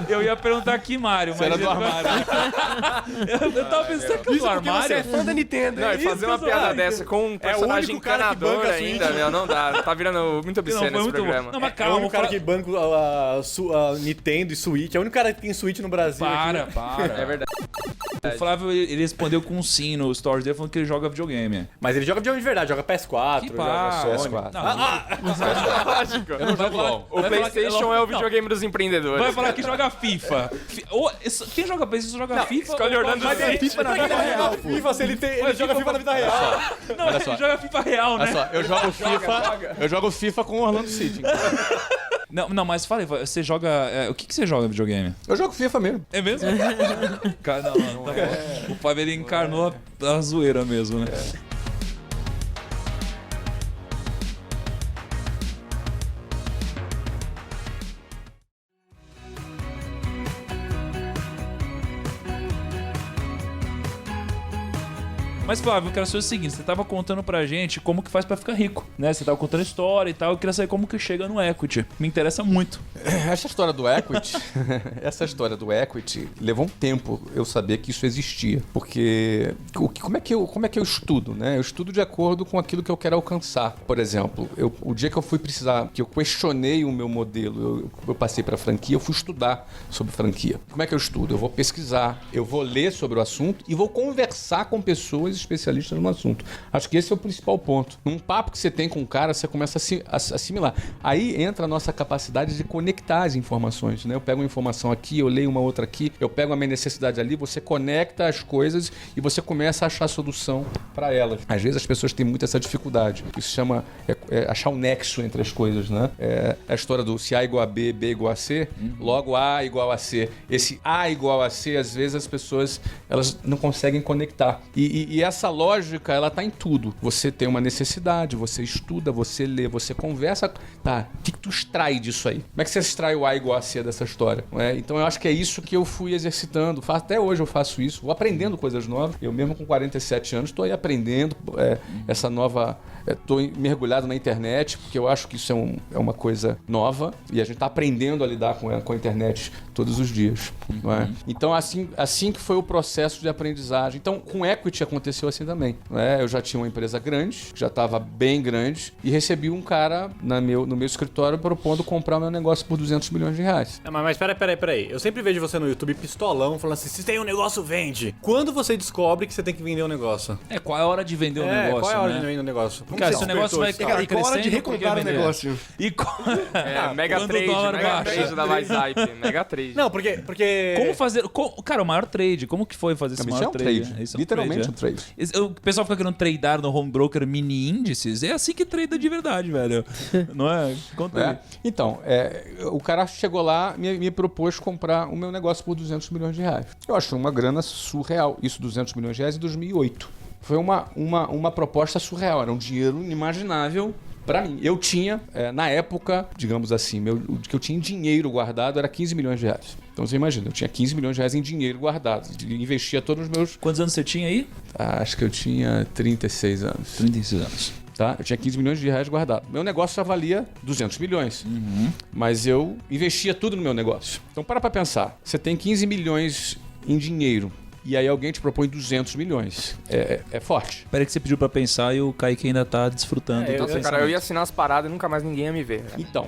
Eu ia perguntar que Mario, mas... Era do armário. eu tava pensando que o do Porque armário... você é fã da Nintendo. Não, e fazer uma piada dessa com um personagem único cara que encanador banca a ainda, Switch. meu, não dá. Tá virando muito Não, obsceno foi esse muito programa. bom. Não, mas É o calma, único cara que banca a Nintendo e Switch. É o único cara que tem Switch no Brasil. Para, aqui. para. É verdade. O Flávio, ele respondeu com um sim no stories dele, falando que ele joga videogame. Mas ele joga videogame de verdade, joga PS4, Que joga pá. Sony. PS4. Lógico. Eu não jogo LOL. O PlayStation é o videogame dos Vai empreendedores. falar que joga FIFA. Quem joga PlayStation joga FIFA? escolhe ou Orlando joga City. FIFA na vida real. FIFA, se ele joga FIFA na vida real. Não, Olha ele só. joga FIFA real, Olha né? só, eu jogo FIFA com o Orlando City. Não, mas fala aí, você joga... o que você joga no videogame? Eu jogo FIFA mesmo. É mesmo? Cara, não, tá bom. O Fábio, ele encarnou a zoeira mesmo, né? Mas, Flávio, eu quero saber o seguinte, você tava contando pra gente como que faz pra ficar rico, né? Você tava contando história e tal, eu queria saber como que chega no equity. Me interessa muito. Essa história do equity levou um tempo eu saber que isso existia. Porque como é que eu estudo, né? Eu estudo de acordo com aquilo que eu quero alcançar. Por exemplo, o dia que eu fui precisar, que eu questionei o meu modelo, eu passei para franquia, eu fui estudar sobre franquia. Como é que eu estudo? Eu vou pesquisar, eu vou ler sobre o assunto e vou conversar com pessoas especialistas no assunto. Acho que esse é o principal ponto. Num papo que você tem com um cara, você começa a assimilar. Aí entra a nossa capacidade de conectar as informações, né? Eu pego uma informação aqui, eu leio uma outra aqui, eu pego a minha necessidade ali, você conecta as coisas e você começa a achar solução para elas. Às vezes as pessoas têm muito essa dificuldade. Isso se chama achar um nexo entre as coisas, né? É a história do se A igual a B, B igual a C, logo A igual a C. Esse A igual a C, às vezes as pessoas elas não conseguem conectar. E essa lógica, ela tá em tudo. Você tem uma necessidade, você estuda, você lê, você conversa. Tá, o que tu extrai disso aí? Como é que você extrai o A igual a C dessa história? Então eu acho que é isso que eu fui exercitando. Até hoje eu faço isso, vou aprendendo coisas novas. Eu mesmo com 47 anos estou aí aprendendo essa nova... Estou mergulhado na internet, porque eu acho que isso é uma coisa nova e a gente está aprendendo a lidar com a internet todos os dias. Não é? Então, assim que foi o processo de aprendizagem. Então, com equity aconteceu assim também. Não é? Eu já tinha uma empresa grande, já estava bem grande, e recebi um cara no meu escritório propondo comprar o meu negócio por 200 milhões de reais. Mas peraí. Eu sempre vejo você no YouTube pistolão, falando assim, se tem um negócio, vende. Quando você descobre que você tem que vender um negócio? Qual é a hora de vender o negócio, qual é a hora né? de vender um negócio? Cara, se o negócio vai Cara, e qual a hora de recomprar o negócio? E Mega quando trade, o dólar mega baixa. trade da mais hype. Mega trade. Não, porque... Como fazer... Cara, o maior trade. Como que foi fazer esse Isso maior é um trade. Isso é um Literalmente um trade, trade. O pessoal fica querendo tradar no home broker mini índices. É assim que trada de verdade, velho. Não é? Conta aí. Então, o cara chegou lá e me propôs comprar o meu negócio por 200 milhões de reais. Eu acho uma grana surreal. Isso, 200 milhões de reais em 2008. Foi uma proposta surreal. Era um dinheiro inimaginável para mim. Eu tinha, na época, digamos assim, o que eu tinha em dinheiro guardado era 15 milhões de reais. Então você imagina, eu tinha 15 milhões de reais em dinheiro guardado. Investia todos os meus... Quantos anos você tinha aí? Acho que eu tinha 36 anos. 36 anos. Tá? Eu tinha 15 milhões de reais guardado. Meu negócio já valia 200 milhões. Mas eu investia tudo no meu negócio. Então para pensar. Você tem 15 milhões em dinheiro. E aí alguém te propõe 200 milhões. É forte. Peraí que você pediu pra pensar e o Kaique ainda tá desfrutando do Nossa, cara, eu ia assinar as paradas e nunca mais ninguém ia me ver. Então,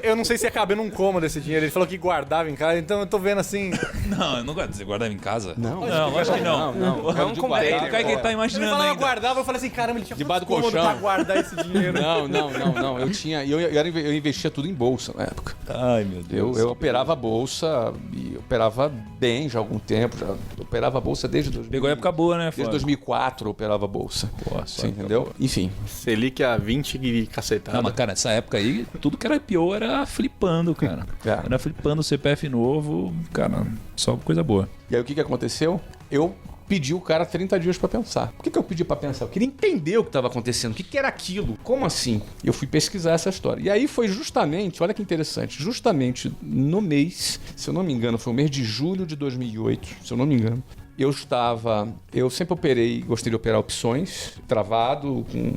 eu não sei se ia caber num cômodo esse dinheiro. Ele falou que guardava em casa, então eu tô vendo assim... Não, eu não gosto de dizer guardava em casa. Não, acho que não. É um O container. Kaique tá Ele imaginando falava ainda. guardava, eu falei assim, caramba, ele tinha Debaixo do quantos cômodos colchão. pra guardar esse dinheiro. Não. Eu investia tudo em bolsa na época. Ai, meu Deus. Eu operava a bolsa e operava bem já há algum tempo. Já operava a bolsa desde 2000, Pegou a época boa, né, desde Flávio? 2004 eu operava a bolsa. Pô, Você entendeu? Enfim. Selic a 20 e cacetada. Não, mas cara, nessa época aí, tudo que era IPO era flipando, cara. Era flipando o CPF novo, cara, só coisa boa. E aí o que aconteceu? Eu pedi o cara 30 dias pra pensar. Por que eu pedi pra pensar? Eu queria entender o que estava acontecendo. O que era aquilo? Como assim? Eu fui pesquisar essa história. E aí foi justamente, olha que interessante, justamente no mês, se eu não me engano, foi o mês de julho de 2008, se eu não me engano, eu sempre gostei de operar opções, travado, com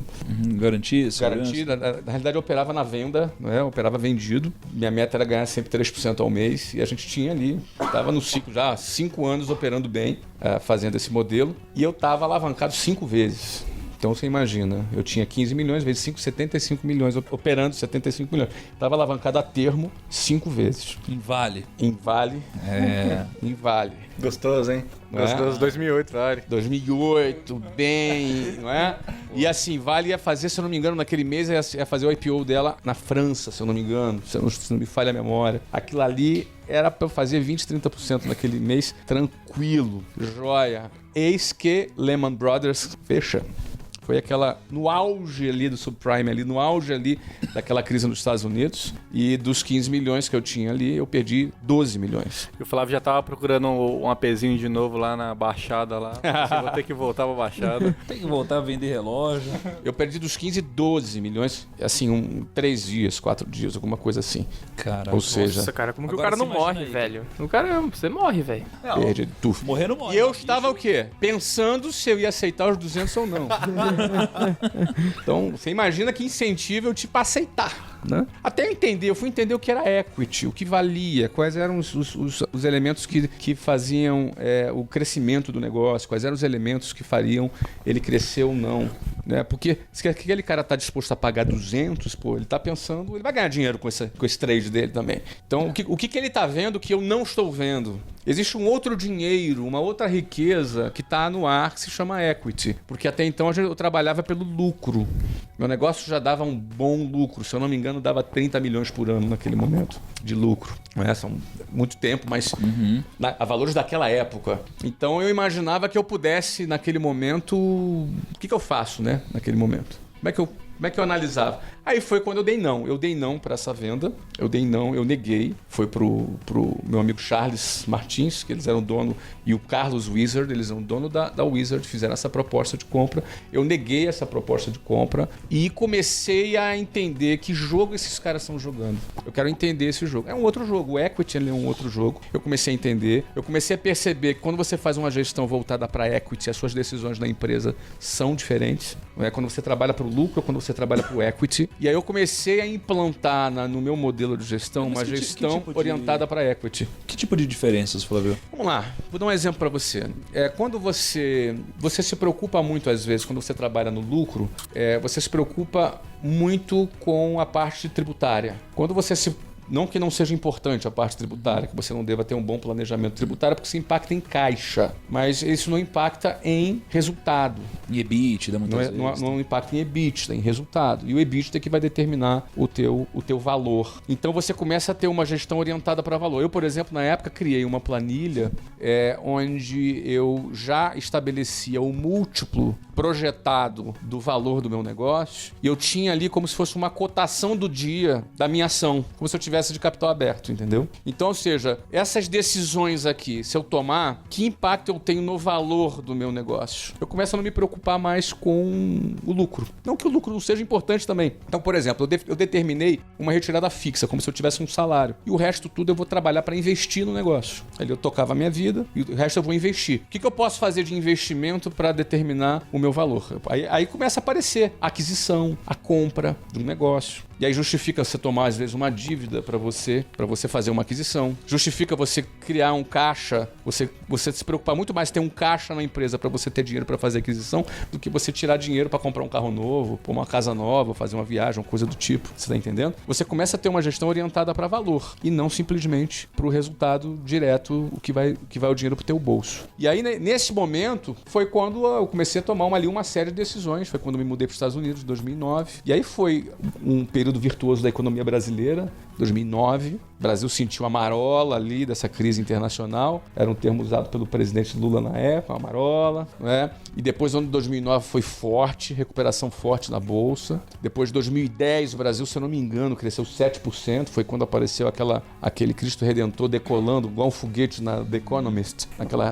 Garantia, garantida. Na realidade, eu operava na venda, né? Eu operava vendido. Minha meta era ganhar sempre 3% ao mês e a gente tinha ali, estava no ciclo já há 5 anos operando bem, fazendo esse modelo, e eu estava alavancado 5 vezes. Então você imagina, eu tinha 15 milhões vezes 5, 75 milhões, operando 75 milhões. Estava alavancado a termo 5 vezes. Em Vale. Em Vale. Em Vale. Gostoso, hein? Gostoso, 2008, Vale. 2008, bem, não é? E assim, Vale ia fazer, se eu não me engano, naquele mês ia fazer o IPO dela na França, se eu não me engano, se não me falha a memória. Aquilo ali era para eu fazer 20, 30% naquele mês, tranquilo, joia. Eis que Lehman Brothers fecha. Foi no auge ali do subprime, ali no auge ali daquela crise nos Estados Unidos. E dos 15 milhões que eu tinha ali, eu perdi 12 milhões. E o Flávio já tava procurando um APzinho de novo lá na Baixada lá. Eu vou ter que voltar pra Baixada. Tem que voltar a vender relógio. Eu perdi dos 15, 12 milhões, assim, 3 dias, 4 dias, alguma coisa assim. Cara, Ou seja, Nossa, cara, como que o Agora cara não você imagina morre, aí. velho? O cara, você morre, velho. perdi tudo. morrer não morre. E eu estava o quê? Pensando se eu ia aceitar os 200 ou não. Então, você imagina que incentivo eu tive para aceitar, né? Até eu fui entender o que era equity, o que valia, quais eram os elementos que faziam o crescimento do negócio, quais eram os elementos que fariam ele crescer ou não, né? Porque se aquele cara está disposto a pagar 200, pô, ele está pensando, ele vai ganhar dinheiro com esse trade dele também. Então, o que ele está vendo que eu não estou vendo? Existe um outro dinheiro, uma outra riqueza que está no ar, que se chama equity. Porque até então eu trabalhava pelo lucro. Meu negócio já dava um bom lucro. Se eu não me engano, dava 30 milhões por ano naquele momento de lucro. Não é? São muito tempo, mas a valores daquela época. Então eu imaginava que eu pudesse, naquele momento... O que eu faço, né? Naquele momento. Como é que eu analisava? Aí foi quando eu dei não. Eu dei não para essa venda. Eu neguei. Foi pro meu amigo Charles Martins, que eles eram dono, e o Carlos Wizard, eles eram dono da Wizard, fizeram essa proposta de compra. Eu neguei essa proposta de compra e comecei a entender que jogo esses caras estão jogando. Eu quero entender esse jogo. É um outro jogo. O equity ele é um outro jogo. Eu comecei a entender. Eu comecei a perceber que quando você faz uma gestão voltada para equity, as suas decisões na empresa são diferentes. Não é quando você trabalha para o lucro ou quando você trabalha para o equity. E aí eu comecei a implantar no meu modelo de gestão uma gestão orientada para equity. Que tipo de diferenças, Flávio? Vamos lá, vou dar um exemplo para você. Quando você se preocupa muito, às vezes, quando você trabalha no lucro, você se preocupa muito com a parte tributária. Quando você não que não seja importante a parte tributária, que você não deva ter um bom planejamento tributário, porque isso impacta em caixa, mas isso não impacta em resultado. Em EBITDA, muitas vezes. Não impacta em EBITDA, em resultado. E o EBITDA é que vai determinar o teu valor. Então você começa a ter uma gestão orientada para valor. Eu, por exemplo, na época criei uma planilha onde eu já estabelecia o múltiplo projetado do valor do meu negócio, e eu tinha ali como se fosse uma cotação do dia da minha ação, como se eu tivesse de capital aberto, entendeu? Então, ou seja, essas decisões aqui, se eu tomar, que impacto eu tenho no valor do meu negócio? Eu começo a não me preocupar mais com o lucro. Não que o lucro não seja importante também. Então, por exemplo, eu determinei uma retirada fixa, como se eu tivesse um salário, e o resto tudo eu vou trabalhar para investir no negócio. Ali eu tocava a minha vida e o resto eu vou investir. O que eu posso fazer de investimento para determinar o meu valor? Aí começa a aparecer a aquisição, a compra de um negócio. E aí justifica você tomar, às vezes, uma dívida para você fazer uma aquisição. Justifica você criar um caixa, você se preocupar muito mais em ter um caixa na empresa para você ter dinheiro para fazer aquisição do que você tirar dinheiro para comprar um carro novo, pôr uma casa nova, fazer uma viagem, uma coisa do tipo. Você tá entendendo? Você começa a ter uma gestão orientada para valor e não simplesmente para o resultado direto, o que vai o dinheiro pro teu bolso. E aí, nesse momento, foi quando eu comecei a tomar uma série de decisões. Foi quando eu me mudei para os Estados Unidos, em 2009. E aí foi um período virtuoso da economia brasileira, 2009. O Brasil sentiu a marola ali dessa crise internacional. Era um termo usado pelo presidente Lula na época, a marola, né? E depois, o ano de 2009 foi forte, recuperação forte na Bolsa. Depois de 2010, o Brasil, se eu não me engano, cresceu 7%. Foi quando apareceu aquele Cristo Redentor decolando, igual um foguete na The Economist,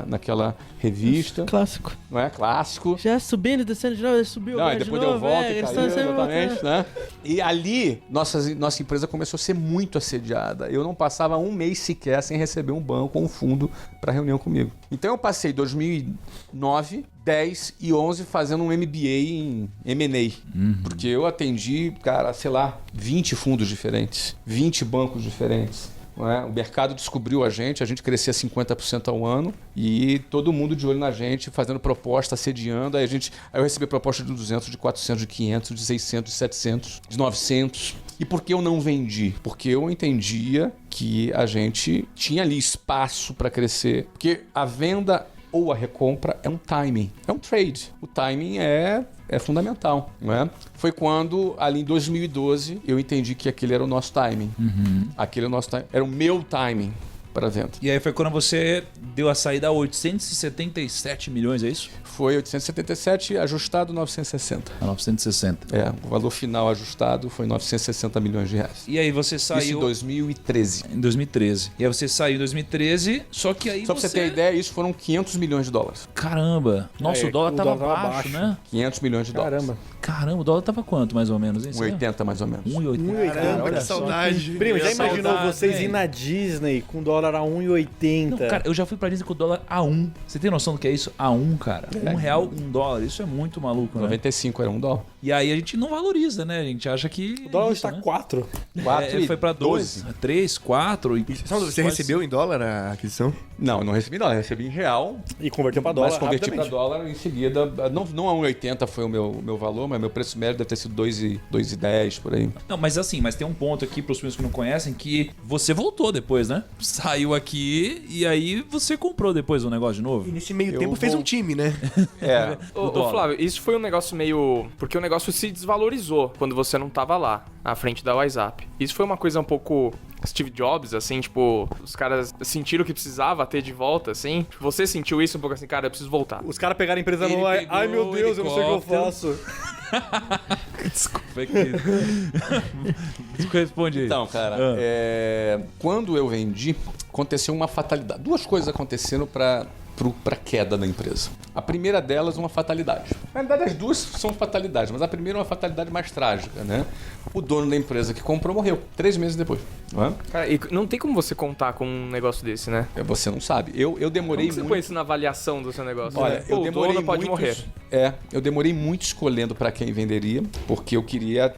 naquela revista. Clássico. Não é? Clássico. Já subindo e descendo de novo, ele subiu. Não, e depois deu volta e caiu, exatamente, voltando. né? E ali, nossa empresa começou a ser muito assediada. eu não passava um mês sequer sem receber um banco ou um fundo para reunião comigo. Então eu passei 2009, 10 e 11 fazendo um MBA em M&A. Porque eu atendi, cara, sei lá, 20 fundos diferentes, 20 bancos diferentes. Não é? O mercado descobriu a gente crescia 50% ao ano e todo mundo de olho na gente, fazendo proposta, assediando. Aí eu recebi proposta de 200, de 400, de 500, de 600, de 700, de 900. E por que eu não vendi? Porque eu entendia que a gente tinha ali espaço para crescer. Porque a venda ou a recompra é um timing, é um trade. O timing é fundamental, não é? Foi quando, ali em 2012, eu entendi que aquele era o nosso timing. Aquele era o nosso timing, era o meu timing para venda. E aí foi quando você deu a saída a 877 milhões, é isso? Foi 877, ajustado 960. A 960. O valor final ajustado foi 960 milhões de reais. E aí você saiu... Isso em 2013. Em 2013. E aí você saiu em 2013, só que aí Só pra você ter ideia, isso foram 500 milhões de dólares. Caramba! Nossa, o dólar tava baixo, baixo, né? 500 milhões de dólares. Caramba, o dólar tava quanto, mais ou menos? 1,80 mais ou menos. 1,80. Caramba, Olha que só. saudade. Primo, já imaginou saudade, vocês hein? ir na Disney com dólar a 1,80? Não, cara, eu já fui pra Disney com o dólar a 1. Você tem noção do que é isso? A 1, cara. R$1, $1. Isso é muito maluco, né? 95 era $1. E aí a gente não valoriza, né? A gente acha que... O dólar é está isso, né? 4. 4 Foi pra 2, 3, 4... Você recebeu em dólar a aquisição? Não, eu não recebi dólar, eu recebi em real, E converteu para dólar mas converti para rapidamente. dólar em seguida. Não a 1,80 foi o meu valor, mas meu preço médio deve ter sido 2,10 por aí. Não, mas assim, mas tem um ponto aqui pros primos que não conhecem que você voltou depois, né? Saiu aqui e aí você comprou depois o negócio de novo. E nesse meio tempo fez um time, né? Ô, Flávio, isso foi um negócio meio... Porque o negócio se desvalorizou quando você não tava lá, à frente da WhatsApp. Isso foi uma coisa um pouco... Steve Jobs, assim, tipo... Os caras sentiram que precisava ter de volta, assim. Você sentiu isso um pouco assim, cara, eu preciso voltar. Os caras pegaram a empresa Ele no ar. pegou Ai, meu Deus, eu não sei o que eu helicóptero. faço. Desculpa, é que... Responde aí. Então, cara, quando eu vendi, aconteceu uma fatalidade. Duas coisas aconteceram para queda da empresa. A primeira delas, uma fatalidade. Na verdade, as duas são fatalidades, mas a primeira é uma fatalidade mais trágica, né? O dono da empresa que comprou morreu 3 meses depois. Não é? Cara, e não tem como você contar com um negócio desse, né? Você não sabe. Eu demorei Como que você muito. põe isso na avaliação do seu negócio? Olha, Né? eu Pô, o demorei dono pode muito. morrer. Eu demorei muito escolhendo para quem venderia, porque eu queria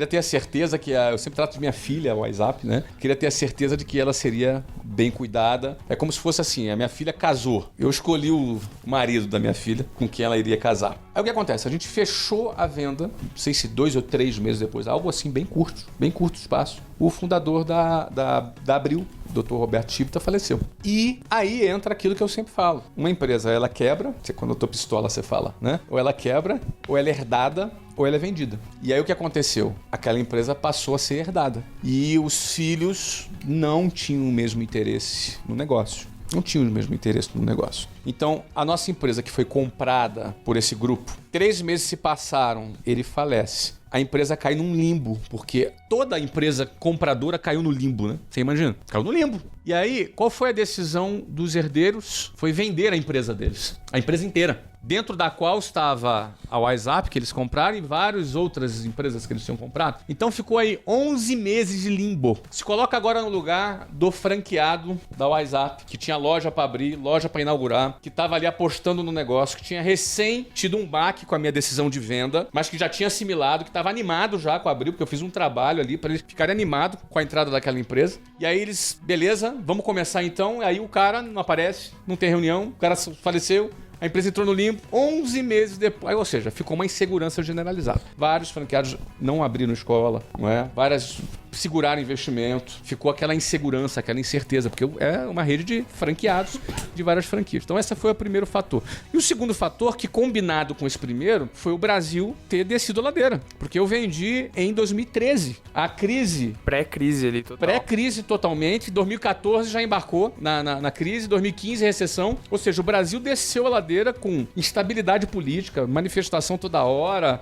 ter a certeza que eu sempre trato de minha filha, o WhatsApp, né? Queria ter a certeza de que ela seria bem cuidada. É como se fosse assim, a minha filha casou. Eu escolhi o marido da minha filha com quem ela iria casar. Aí o que acontece? A gente fechou a venda, não sei se 2 ou 3 meses depois, algo assim bem curto o espaço. O fundador da Abril, o Dr. Roberto Chivita, faleceu. E aí entra aquilo que eu sempre falo. Uma empresa, ela quebra, quando eu tô pistola você fala, né? Ou ela quebra, ou ela é herdada, ou ela é vendida. E aí o que aconteceu? Aquela empresa passou a ser herdada. E os filhos não tinham o mesmo interesse no negócio. Não tinham o mesmo interesse no negócio. Então, a nossa empresa que foi comprada por esse grupo, 3 meses se passaram, ele falece. A empresa cai num limbo, porque toda a empresa compradora caiu no limbo, né? Você imagina? Caiu no limbo. E aí, qual foi a decisão dos herdeiros? Foi vender a empresa deles. A empresa inteira. Dentro da qual estava a WhatsApp, que eles compraram, e várias outras empresas que eles tinham comprado. Então ficou aí 11 meses de limbo. Se coloca agora no lugar do franqueado da WhatsApp, que tinha loja para abrir, loja para inaugurar, que estava ali apostando no negócio, que tinha recém tido um baque com a minha decisão de venda, mas que já tinha assimilado, que estava animado já com a Abril, porque eu fiz um trabalho ali para eles ficarem animados com a entrada daquela empresa. E aí eles, beleza, vamos começar então. Aí o cara não aparece, não tem reunião, o cara faleceu. A empresa entrou no limbo 11 meses depois. Ou seja, ficou uma insegurança generalizada. Vários franqueados não abriram escola, não é? Várias seguraram investimento. Ficou aquela insegurança, aquela incerteza, porque é uma rede de franqueados de várias franquias. Então esse foi o primeiro fator. E o segundo fator, que combinado com esse primeiro, foi o Brasil ter descido a ladeira. Porque eu vendi em 2013. A crise... Pré-crise ali, total. Pré-crise totalmente. 2014 já embarcou na crise. 2015 recessão. Ou seja, o Brasil desceu a ladeira com instabilidade política, manifestação toda hora,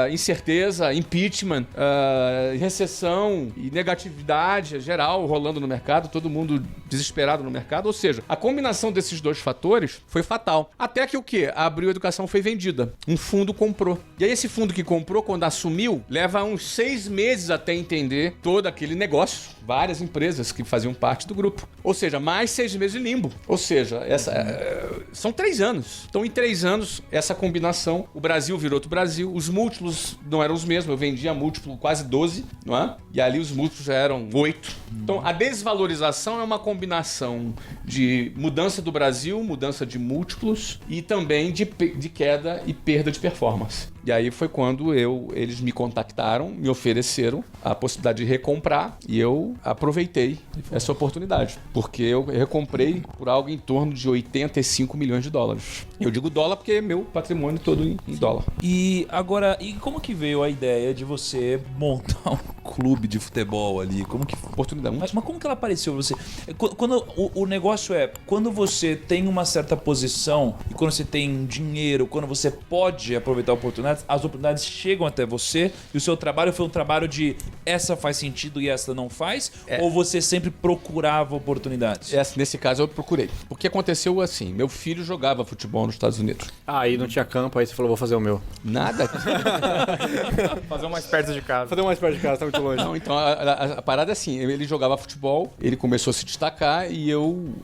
incerteza, impeachment, recessão, e negatividade geral rolando no mercado, todo mundo desesperado no mercado. Ou seja, a combinação desses dois fatores foi fatal. Até que o quê? A Abril Educação foi vendida. Um fundo comprou. E aí esse fundo que comprou, quando assumiu, leva uns 6 meses até entender todo aquele negócio. Várias empresas que faziam parte do grupo. Ou seja, mais 6 meses de limbo. Ou seja, são 3 anos. Então, em 3 anos, essa combinação, o Brasil virou outro Brasil. Os múltiplos não eram os mesmos. Eu vendia múltiplo quase 12, não é? E ali os múltiplos já eram 8. Então, a desvalorização é uma combinação de mudança do Brasil, mudança de múltiplos e também de queda e perda de performance. E aí foi quando eles me contactaram, me ofereceram a possibilidade de recomprar e eu aproveitei essa oportunidade. Porque eu recomprei por algo em torno de 85 milhões de dólares. Eu digo dólar porque é meu patrimônio todo em dólar. E agora, como que veio a ideia de você montar um clube de futebol ali? Como que Oportunidade. Mas como que ela apareceu pra você? Quando o negócio quando você tem uma certa posição e quando você tem dinheiro, quando você pode aproveitar oportunidades, as oportunidades chegam até você e o seu trabalho foi um trabalho de essa faz sentido e essa não faz? Ou você sempre procurava oportunidades? Nesse caso eu procurei. O que aconteceu assim, meu filho jogava futebol nos Estados Unidos. Aí não tinha campo, aí você falou, vou fazer o meu. Nada. Fazer um mais perto de casa. Fazer mais perto de casa, tá muito longe. Não, então a parada é assim, ele jogava futebol, ele começou a se destacar e eu,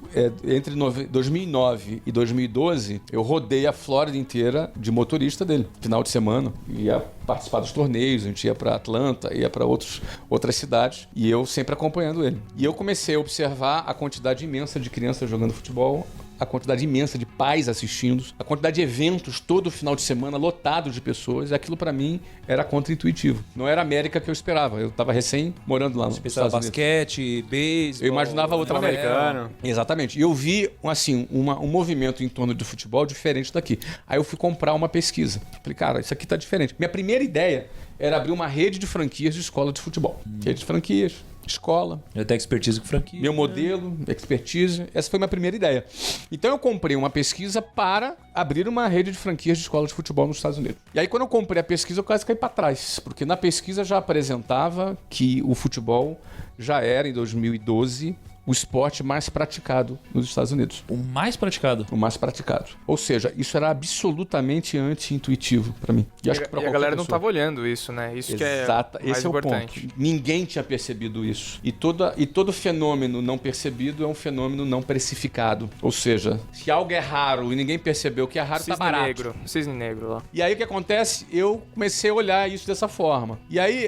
entre 2009 e 2012, eu rodei a Flórida inteira de motorista dele. Final de semana, ia participar dos torneios, a gente ia pra Atlanta, ia pra outras cidades e eu sempre acompanhando ele. E eu comecei a observar a quantidade imensa de crianças jogando futebol, a quantidade imensa de pais assistindo, a quantidade de eventos todo final de semana lotados de pessoas, e aquilo pra mim era contra-intuitivo. Não era a América que eu esperava. Eu tava recém morando lá nos Estados Unidos. Basquete, beisebol... Eu imaginava outra americano. Exatamente. E eu vi, assim, um movimento em torno do futebol diferente daqui. Aí eu fui comprar uma pesquisa. Falei, cara, isso aqui tá diferente. Minha primeira ideia era abrir uma rede de franquias de escola de futebol. Rede de franquias, escola. Eu tenho expertise com franquia. Meu modelo, expertise. Essa foi minha primeira ideia. Então eu comprei uma pesquisa para abrir uma rede de franquias de escola de futebol nos Estados Unidos. E aí quando eu comprei a pesquisa, eu quase caí para trás. Porque na pesquisa já apresentava que o futebol já era, em 2012... o esporte mais praticado nos Estados Unidos. O mais praticado? O mais praticado. Ou seja, isso era absolutamente anti-intuitivo pra mim. E a galera não tava olhando isso, né? Isso que é mais esse é importante. O ponto. Ninguém tinha percebido isso. E todo fenômeno não percebido é um fenômeno não precificado. Ou seja, se algo é raro e ninguém percebeu que é raro, tá barato. Cisne negro lá. E aí o que acontece? Eu comecei a olhar isso dessa forma. E aí,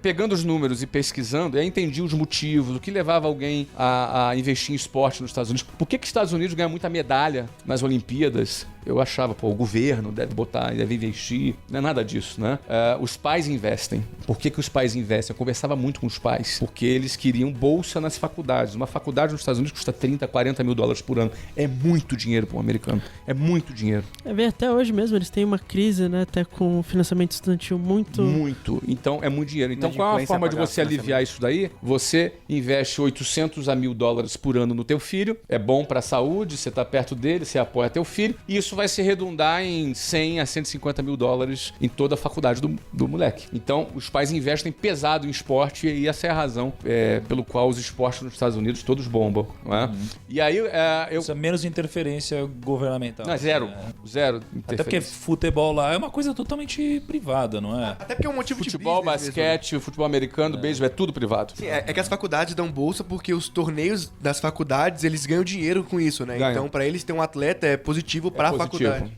pegando os números e pesquisando, eu entendi os motivos, o que levava alguém a investir em esporte nos Estados Unidos. Por que os Estados Unidos ganham muita medalha nas Olimpíadas? Eu achava, o governo deve investir. Não é nada disso, né? Os pais investem. Por que os pais investem? Eu conversava muito com os pais. Porque eles queriam bolsa nas faculdades. Uma faculdade nos Estados Unidos custa 30, 40 mil dólares por ano. É muito dinheiro para um americano. É muito dinheiro. Até hoje mesmo, eles têm uma crise, né? Até com financiamento estudantil muito... Muito. Então, é muito dinheiro. Então, qual é a forma de você aliviar isso daí? Você investe 800 a mil dólares por ano no teu filho. É bom para a saúde, você tá perto dele, você apoia teu filho. E isso vai se redundar em 100 a 150 mil dólares em toda a faculdade do moleque. Então, os pais investem pesado em esporte e essa é a razão pelo qual os esportes nos Estados Unidos todos bombam. Não é? E aí, Isso é menos interferência governamental. Não, zero. Zero interferência. Até porque futebol lá é uma coisa totalmente privada, não é? Até porque é um motivo futebol, de business basquete, o futebol americano, beisebol, é tudo privado. Sim, é que as faculdades dão bolsa porque os torneios das faculdades, eles ganham dinheiro com isso, né? Ganham. Então, pra eles ter um atleta é positivo pra faculdade.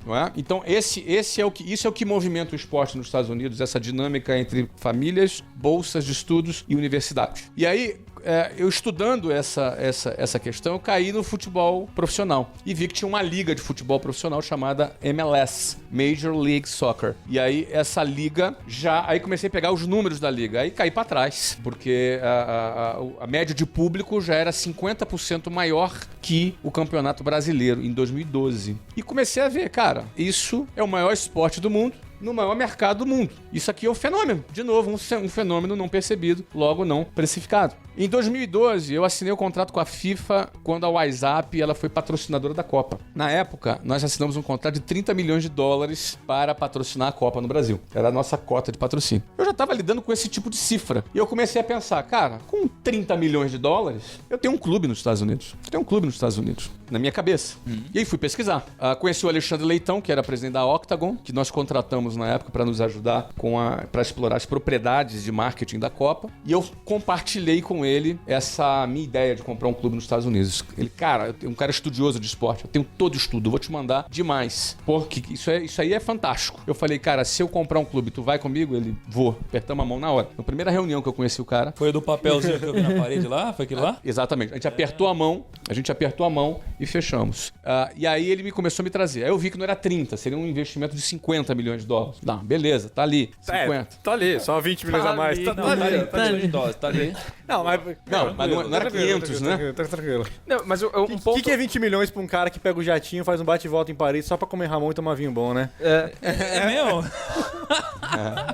Não é? Então, isso é o que movimenta o esporte nos Estados Unidos, essa dinâmica entre famílias, bolsas de estudos e universidades. E aí, eu estudando essa questão, eu caí no futebol profissional e vi que tinha uma liga de futebol profissional chamada MLS, Major League Soccer. E aí essa liga aí comecei a pegar os números da liga, aí caí pra trás, porque a média de público já era 50% maior que o Campeonato Brasileiro em 2012. E comecei a ver, cara, isso é o maior esporte do mundo. no maior mercado do mundo. Isso aqui é um fenômeno. De novo, um fenômeno não percebido, logo não precificado. Em 2012, eu assinei o contrato com a FIFA quando a WhatsApp ela foi patrocinadora da Copa. Na época, nós assinamos um contrato de 30 milhões de dólares para patrocinar a Copa no Brasil. Era a nossa cota de patrocínio. Eu já estava lidando com esse tipo de cifra. E eu comecei a pensar, cara, com 30 milhões de dólares, eu tenho um clube nos Estados Unidos. Na minha cabeça. E aí fui pesquisar. Conheci o Alexandre Leitão, que era presidente da Octagon, que nós contratamos na época para nos ajudar para explorar as propriedades de marketing da Copa. E eu compartilhei com ele essa minha ideia de comprar um clube nos Estados Unidos. Ele, cara, um cara estudioso de esporte, eu tenho todo estudo, eu vou te mandar demais. Porque isso aí é fantástico. Eu falei, cara, se eu comprar um clube, tu vai comigo? Ele, vou. Apertamos a mão na hora. Na primeira reunião que eu conheci o cara... Foi do papelzinho que eu vi na parede lá? Foi aquilo lá? Exatamente. A gente apertou a mão e fechamos. E aí ele começou a me trazer. Aí eu vi que não era 30, seria um investimento de 50 milhões de dólares. Não, beleza, tá ali. 50. Tá ali, só 20 milhões a mais. Não, tá ali. 30 milhões de dólares, tá ali. Não, mas Não era 500, né? Tranquilo. Não, mas um ponto... O que é 20 milhões pra um cara que pega o jatinho, faz um bate-volta em Paris só pra comer Ramon e tomar vinho bom, né? É mesmo?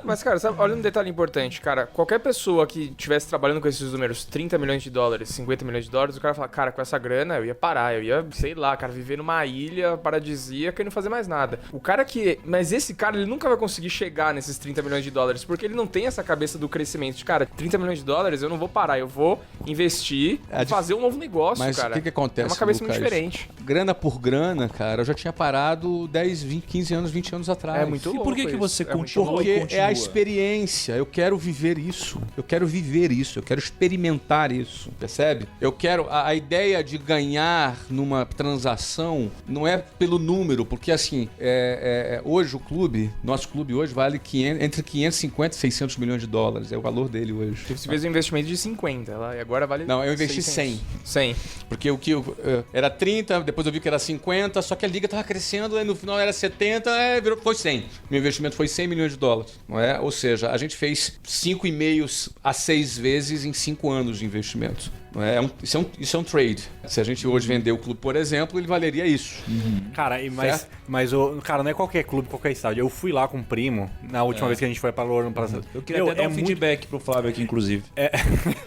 Mas, cara, sabe, olha um detalhe importante, cara. Qualquer pessoa que estivesse trabalhando com esses números, 30 milhões de dólares, 50 milhões de dólares, o cara fala, cara, com essa grana eu ia parar, eu ia, sei lá, cara, viver numa ilha paradisíaca e não fazer mais nada. Mas esse cara, ele nunca vai conseguir chegar nesses 30 milhões de dólares, porque ele não tem essa cabeça do crescimento. De, cara, 30 milhões de dólares eu não vou parar, eu vou investir e fazer um novo negócio, mas cara. Mas o que acontece, É uma cabeça Lucas? muito diferente. Grana por grana, cara, eu já tinha parado 10, 20, 15 anos, 20 anos atrás. É muito E louco por que isso. você É muito continua? louco. Porque continua. é a experiência. Eu quero viver isso. Eu quero experimentar isso. Percebe? Eu quero... A ideia de ganhar numa transação não é pelo número, porque assim, hoje o clube, nosso clube hoje vale entre 550 e 600 milhões de dólares. É o valor dele hoje. Você fez um investimento de 50 lá e agora vale... Não, eu investi 600. 100. Porque o que era 30, depois eu vi que era 50, só que a liga tava crescendo, aí no final era 70, foi 100. Meu investimento foi 100 milhões de dólares, não é? Ou seja, a gente fez 5,5 a 6 vezes em 5 anos de investimento. Não é? Isso é um trade. Se a gente hoje vender o clube, por exemplo, ele valeria isso. Cara, mas cara, não é qualquer clube, qualquer estádio. Eu fui lá com um primo na última vez que a gente foi pra Lourdes. Eu queria até dar um feedback pro Flávio aqui, inclusive.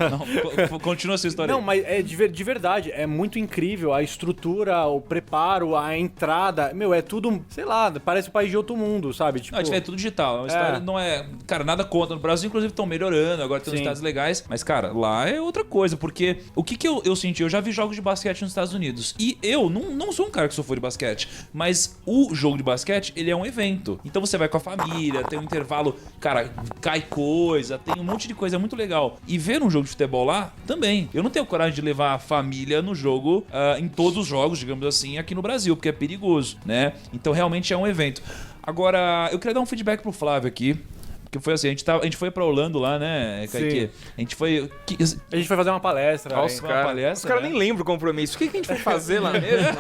Não, continua essa história Não, aí. mas de verdade, é muito incrível a estrutura, o preparo, a entrada. É tudo, sei lá, parece um país de outro mundo, sabe? Tipo, Não, é tudo digital. A história não é... Cara, nada contra. No Brasil, inclusive, estão melhorando. Agora tem uns estados legais. Mas, cara, lá é outra coisa. Porque o que eu senti? Eu já vi jogos de basquete nos Estados Unidos. E eu não sou um cara que sou fã de basquete. Mas o jogo de basquete, ele é um evento. Então você vai com a família, tem um intervalo... Cara, cai coisa, tem um monte de coisa muito legal. E ver um jogo de futebol lá, também. Eu não tenho coragem de levar a família no jogo, em todos os jogos, digamos assim, aqui no Brasil. Porque é perigoso, né? Então realmente é um evento. Agora, eu queria dar um feedback pro Flávio aqui. Porque foi assim, a gente foi pra Orlando lá, né, Kaique? A gente foi... A gente foi fazer uma palestra. Nossa, cara, os caras nem lembram o compromisso. O que a gente foi fazer lá mesmo?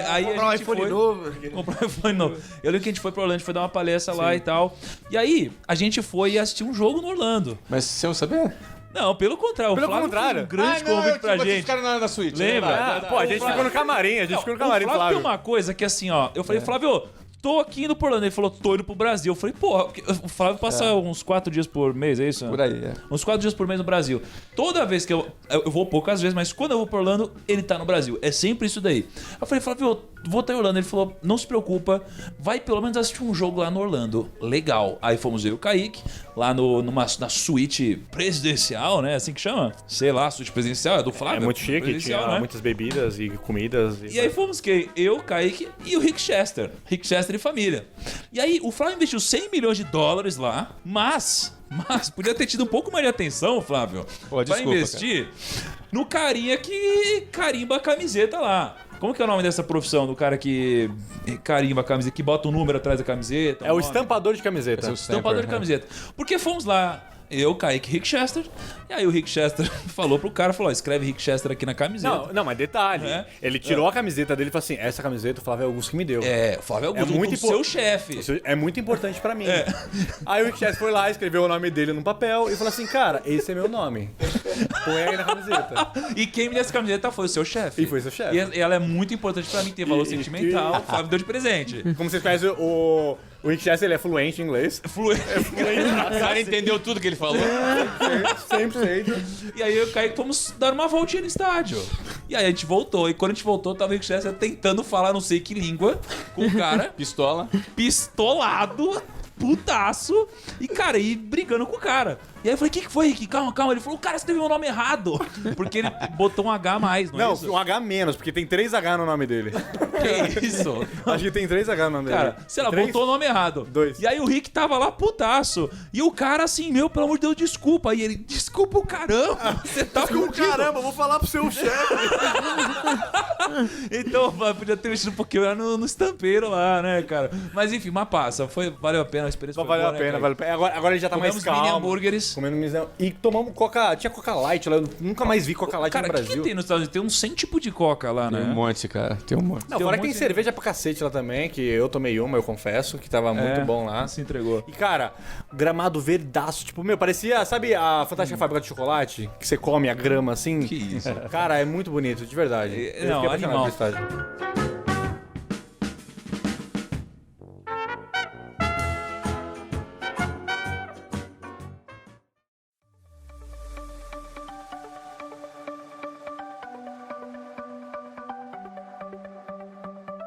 Aí Comprar um iPhone novo. Comprar um iPhone novo. Eu lembro que a gente foi pra Orlando, a gente foi dar uma palestra lá e tal. E aí, a gente foi assistir um jogo no Orlando. Mas sem eu saber... Não, pelo contrário. O Flávio fez um grande convite pra gente. Os caras na suíte. Lembra? Pô, a gente ficou no camarim, O Flávio tem uma coisa que assim, ó. Eu falei, Flávio, tô aqui indo pro Orlando. Ele falou, tô indo pro Brasil. Eu falei, porra, o Flávio passa uns 4 dias por mês, é isso? Por aí, Uns 4 dias por mês no Brasil. Toda vez que eu vou poucas vezes, mas quando eu vou pro Orlando, ele tá no Brasil. É sempre isso daí. Eu falei, Flávio, vou estar em Orlando. Ele falou, não se preocupa, vai pelo menos assistir um jogo lá no Orlando. Legal. Aí fomos eu e o Kaique, lá na suíte presidencial, né? Assim que chama? Sei lá, suíte presidencial, é do Flávio. É muito chique, tinha né? muitas bebidas e comidas. E aí fomos quem? Eu, Kaique e o Rick Chester. Rick Chester e família. E aí o Flávio investiu 100 milhões de dólares lá, mas podia ter tido um pouco mais de atenção, Flávio, pra investir no carinha que carimba a camiseta lá. Como que é o nome dessa profissão do cara que carimba a camiseta, que bota um número atrás da camiseta? É o estampador de camiseta. Estampador de camiseta. Porque fomos lá, eu, Kaique e Rick Chester. E aí o Rick Chester falou pro cara, falou, escreve Rick Chester aqui na camiseta. Não, mas detalhe. Ele tirou a camiseta dele e falou assim, essa camiseta o Flávio Augusto que me deu. O Flávio Augusto, o seu chefe. Isso é muito importante pra mim. Aí o Rick Chester foi lá, escreveu o nome dele no papel e falou assim, cara, esse é meu nome. Põe aí na camiseta. E quem me deu essa camiseta foi o seu chefe. E foi seu chefe. E ela é muito importante pra mim, tem valor sentimental. O Flávio deu de presente. Como vocês conhecem o O Rick Chester, ele é fluente em inglês. O cara entendeu tudo que ele falou. 100%. E aí eu e o Kaique fomos dar uma voltinha no estádio. E aí a gente voltou. E quando a gente voltou, tava o Rick Chester tentando falar não sei que língua com o cara. Pistola. Pistolado, putaço. E, cara, e brigando com o cara. E aí eu falei, o que foi, Rick? Calma, calma. Ele falou, cara, você teve meu nome errado. Porque ele botou um H a mais, não é Não, isso? um H menos, porque tem 3 H no nome dele. Que isso? Acho que tem 3 H no nome Cara, dele. sei lá, 3? botou o nome errado. 2. E aí o Rick tava lá putaço. E o cara assim, meu, pelo amor de Deus, desculpa. E ele, desculpa o caramba, você tá fudido. Caramba, eu vou falar pro seu chefe. Então, podia ter mexido um pouquinho no estampeiro lá, né, cara? Mas enfim, uma passa. Valeu a pena, a experiência foi Valeu boa, a né, pena, cara? valeu a pena. Agora ele já tá Comemos mais mini calmo. hambúrgueres. Comendo mini e tomamos Coca. Tinha Coca Light lá. Eu nunca mais vi Coca Light Cara, no o que Brasil. tem nos Estados Unidos? Tem uns 100 tipos de coca lá, Tem um né? monte, cara. Tem um monte. Não, Tem fora um que tem monte de- cerveja pra cacete lá também, que eu tomei uma, eu confesso, que tava muito bom lá. Se entregou. E, cara, gramado verdaço. Tipo, meu, parecia, sabe a Fantástica Fábrica de Chocolate? Que você come a grama assim? Que isso? Cara, é muito bonito, de verdade. Eu não, fiquei apaixonado animal. pelo estádio.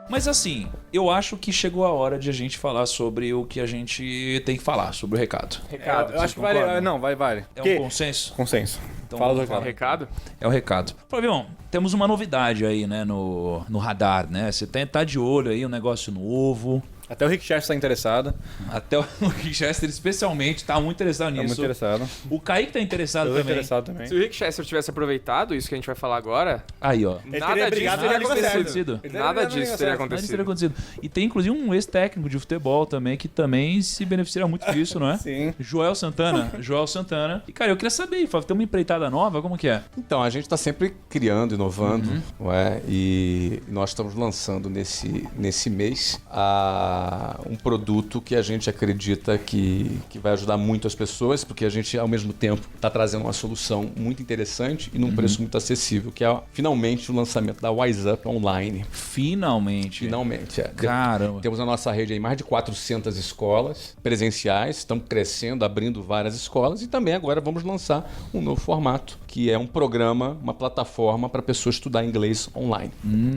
Mas assim, eu acho que chegou a hora de a gente falar sobre o que a gente tem que falar, sobre o recado. Recado. Eu acho que vale. Não, vale. É Porque- um consenso? Consenso. Então, Fala do vamos recado. Recado? É o recado. Flavião, temos uma novidade aí, né, no radar, né? Você tá de olho aí, um negócio novo. Até o Rick Chester tá interessado. Até o Rick Chester, especialmente, tá muito interessado Tá nisso. muito interessado. O Kaique tá interessado Eu tô também. interessado também. Se o Rick Chester tivesse aproveitado isso que a gente vai falar agora, Aí, ó. Ele nada teria disso brigado, teria teria dado certo. acontecido. Ele teria Nada brigado, disso teria teria certo. Nada teria acontecido. acontecido. E tem inclusive um ex-técnico de futebol também que também se beneficiaria muito disso, não é? Sim. Joel Santana. Joel Santana. E, cara, eu queria saber, Fábio, tem uma empreitada nova? Como que é? Então, a gente está sempre criando, inovando, não é? E nós estamos lançando nesse mês um produto que a gente acredita que vai ajudar muito as pessoas, porque a gente, ao mesmo tempo, está trazendo uma solução muito interessante e num preço muito acessível, que é finalmente o lançamento da WiseUp Online. Finalmente. Finalmente, é. Caramba. Temos na nossa rede aí mais de 400 escolas presenciais, estamos crescendo, abrindo várias escolas e também agora vamos lançar um novo formato, que é um programa, uma plataforma para pessoas estudar inglês online.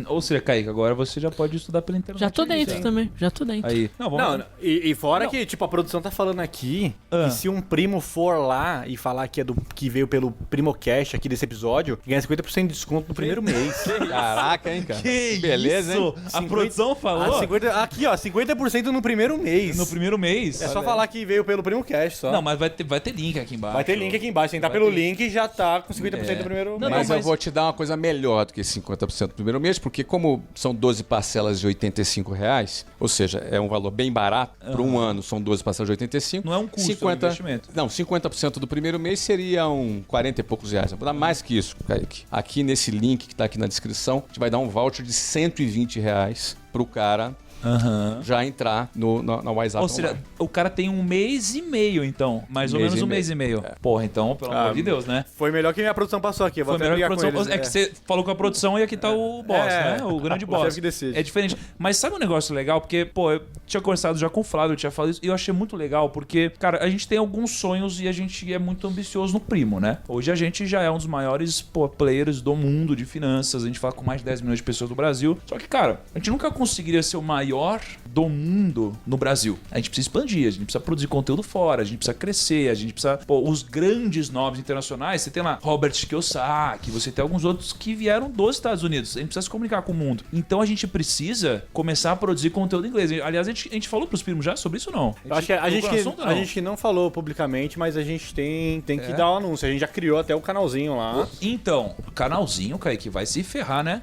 Ou seja, Kaique, agora você já pode estudar pela internet. Já tô aí, dentro já. também, já tô dentro. Aí. Não, vamos Não, e fora que, tipo, a produção tá falando aqui que se um primo for lá e falar que veio pelo Primocast aqui desse episódio, ganha 50% de desconto no primeiro mês. Caraca, hein, cara? Que beleza, isso? hein? A produção falou? Aqui, ó, 50% no primeiro mês. No primeiro mês. É só falar que veio pelo Primocast só. Não, mas vai ter link aqui embaixo. Vai ter link aqui embaixo. Tentar pelo link já tá com 50% do primeiro Não, mês. Mas eu vou te dar uma coisa melhor do que 50% do primeiro mês, porque como são 12 parcelas de R$85, ou seja, é um valor bem barato, para um ano são 12 parcelas de 85. Não é um custo, é um investimento. Não, 50% do primeiro mês seriam 40 e poucos reais. Eu vou dar mais que isso, Kaique. Aqui nesse link que está aqui na descrição, a gente vai dar um voucher de R$120 pro cara já entrar na WhatsApp. Ou seja, o cara tem 1 mês e meio, então. Mais ou Mês menos e um mês e meio. Porra, então, pelo amor de Deus, né? Foi melhor que minha produção passou aqui. Eu vou Foi até melhor que a brigar com produção. eles. É que você falou com a produção e aqui tá o boss, É. né? O grande O boss. chefe que decide. É diferente. Mas sabe um negócio legal? Porque, pô, eu tinha conversado já com o Flávio, eu tinha falado isso, e eu achei muito legal, porque, cara, a gente tem alguns sonhos e a gente é muito ambicioso no primo, né? Hoje a gente já é um dos maiores players do mundo de finanças, a gente fala com mais de 10 milhões de pessoas do Brasil. Só que, cara, a gente nunca conseguiria ser o maior do mundo no Brasil. A gente precisa expandir, a gente precisa produzir conteúdo fora, a gente precisa crescer, a gente precisa... Pô, os grandes nomes internacionais, você tem lá Robert Kiyosaki, você tem alguns outros que vieram dos Estados Unidos. A gente precisa se comunicar com o mundo. Então a gente precisa começar a produzir conteúdo em inglês. Aliás, a gente falou pros primos já sobre isso ou não? Eu acho que tocou no assunto ou a gente não falou publicamente, mas a gente tem que dar o anúncio. A gente já criou até o canalzinho lá. Então, canalzinho, Kaique, vai se ferrar, né?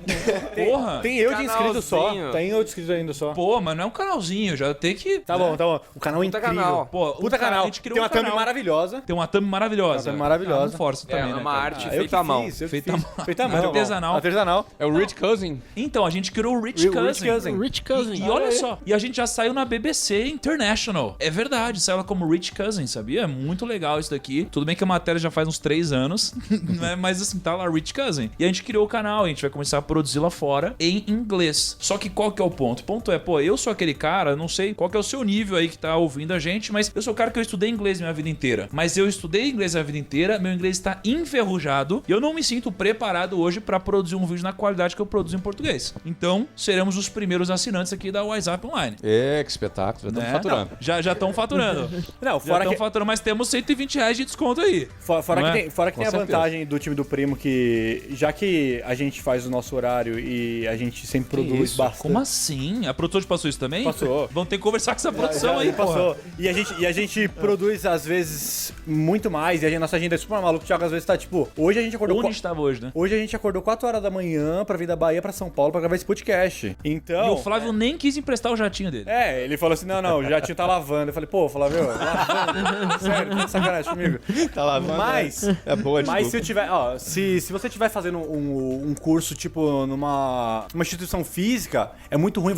Porra! Tem eu de inscrito só. Canalzinho. Tem eu de inscrito ainda só. Pô, mas não é um canalzinho, já tem que... Tá bom, tá bom. O canal é Puta incrível. canal. Pô, Puta a canal. gente criou Tem uma um thumb canal. maravilhosa. Tem uma thumb maravilhosa. Uma thumb maravilhosa. Ah, não força também, É né, uma cara? arte Eu feita que à mão. fiz, eu que Feita à fiz. mão. Feita à mão. Artesanal. Artesanal. É o Rich Cousin. Então, a gente criou o Rich Rich Cousin. Cousin. Rich Cousin. E olha só, e a gente já saiu na BBC International. É verdade, saiu lá como Rich Cousin, sabia? É muito legal isso daqui. Tudo bem que a matéria já faz uns 3 anos, né? Mas assim, tá lá Rich Cousin. E a gente criou o canal, a gente vai começar a produzir lá fora em inglês. Só que qual que é o ponto? O ponto é, pô, eu sou aquele dele, cara, não sei qual que é o seu nível aí que tá ouvindo a gente, mas eu sou o cara que eu estudei inglês minha vida inteira. Mas eu estudei inglês a vida inteira, meu inglês está enferrujado e eu não me sinto preparado hoje pra produzir um vídeo na qualidade que eu produzo em português. Então, seremos os primeiros assinantes aqui da WhatsApp Online. Que espetáculo, já estamos Né? faturando. Não, já estão faturando. Não, Já fora estão que, faturando, mas temos R$120 de desconto aí. fora Não que é? tem, fora que Com tem a certeza. vantagem do time do Primo que, já que a gente faz o nosso horário e a gente sempre produz isso? bastante. Como assim? A produtora te passou isso também? Passou. Vamos ter que conversar com essa produção Já aí, passou. porra. E a gente produz, às vezes, muito mais. E a nossa agenda é super maluca. O Thiago, às vezes, tá tipo... Hoje a gente acordou... Onde a gente tava hoje, né? Hoje a gente acordou 4 horas da manhã pra vir da Bahia pra São Paulo pra gravar esse podcast. Então... E o Flávio nem quis emprestar o jatinho dele. Ele falou assim, não, o jatinho tá lavando. Eu falei, pô, Flávio, lavando? Sério, tá de sacanagem comigo? Tá lavando. Mas... É boa, Mas se desculpa. eu tiver, ó, se você estiver fazendo um curso, tipo, numa instituição física, é muito ruim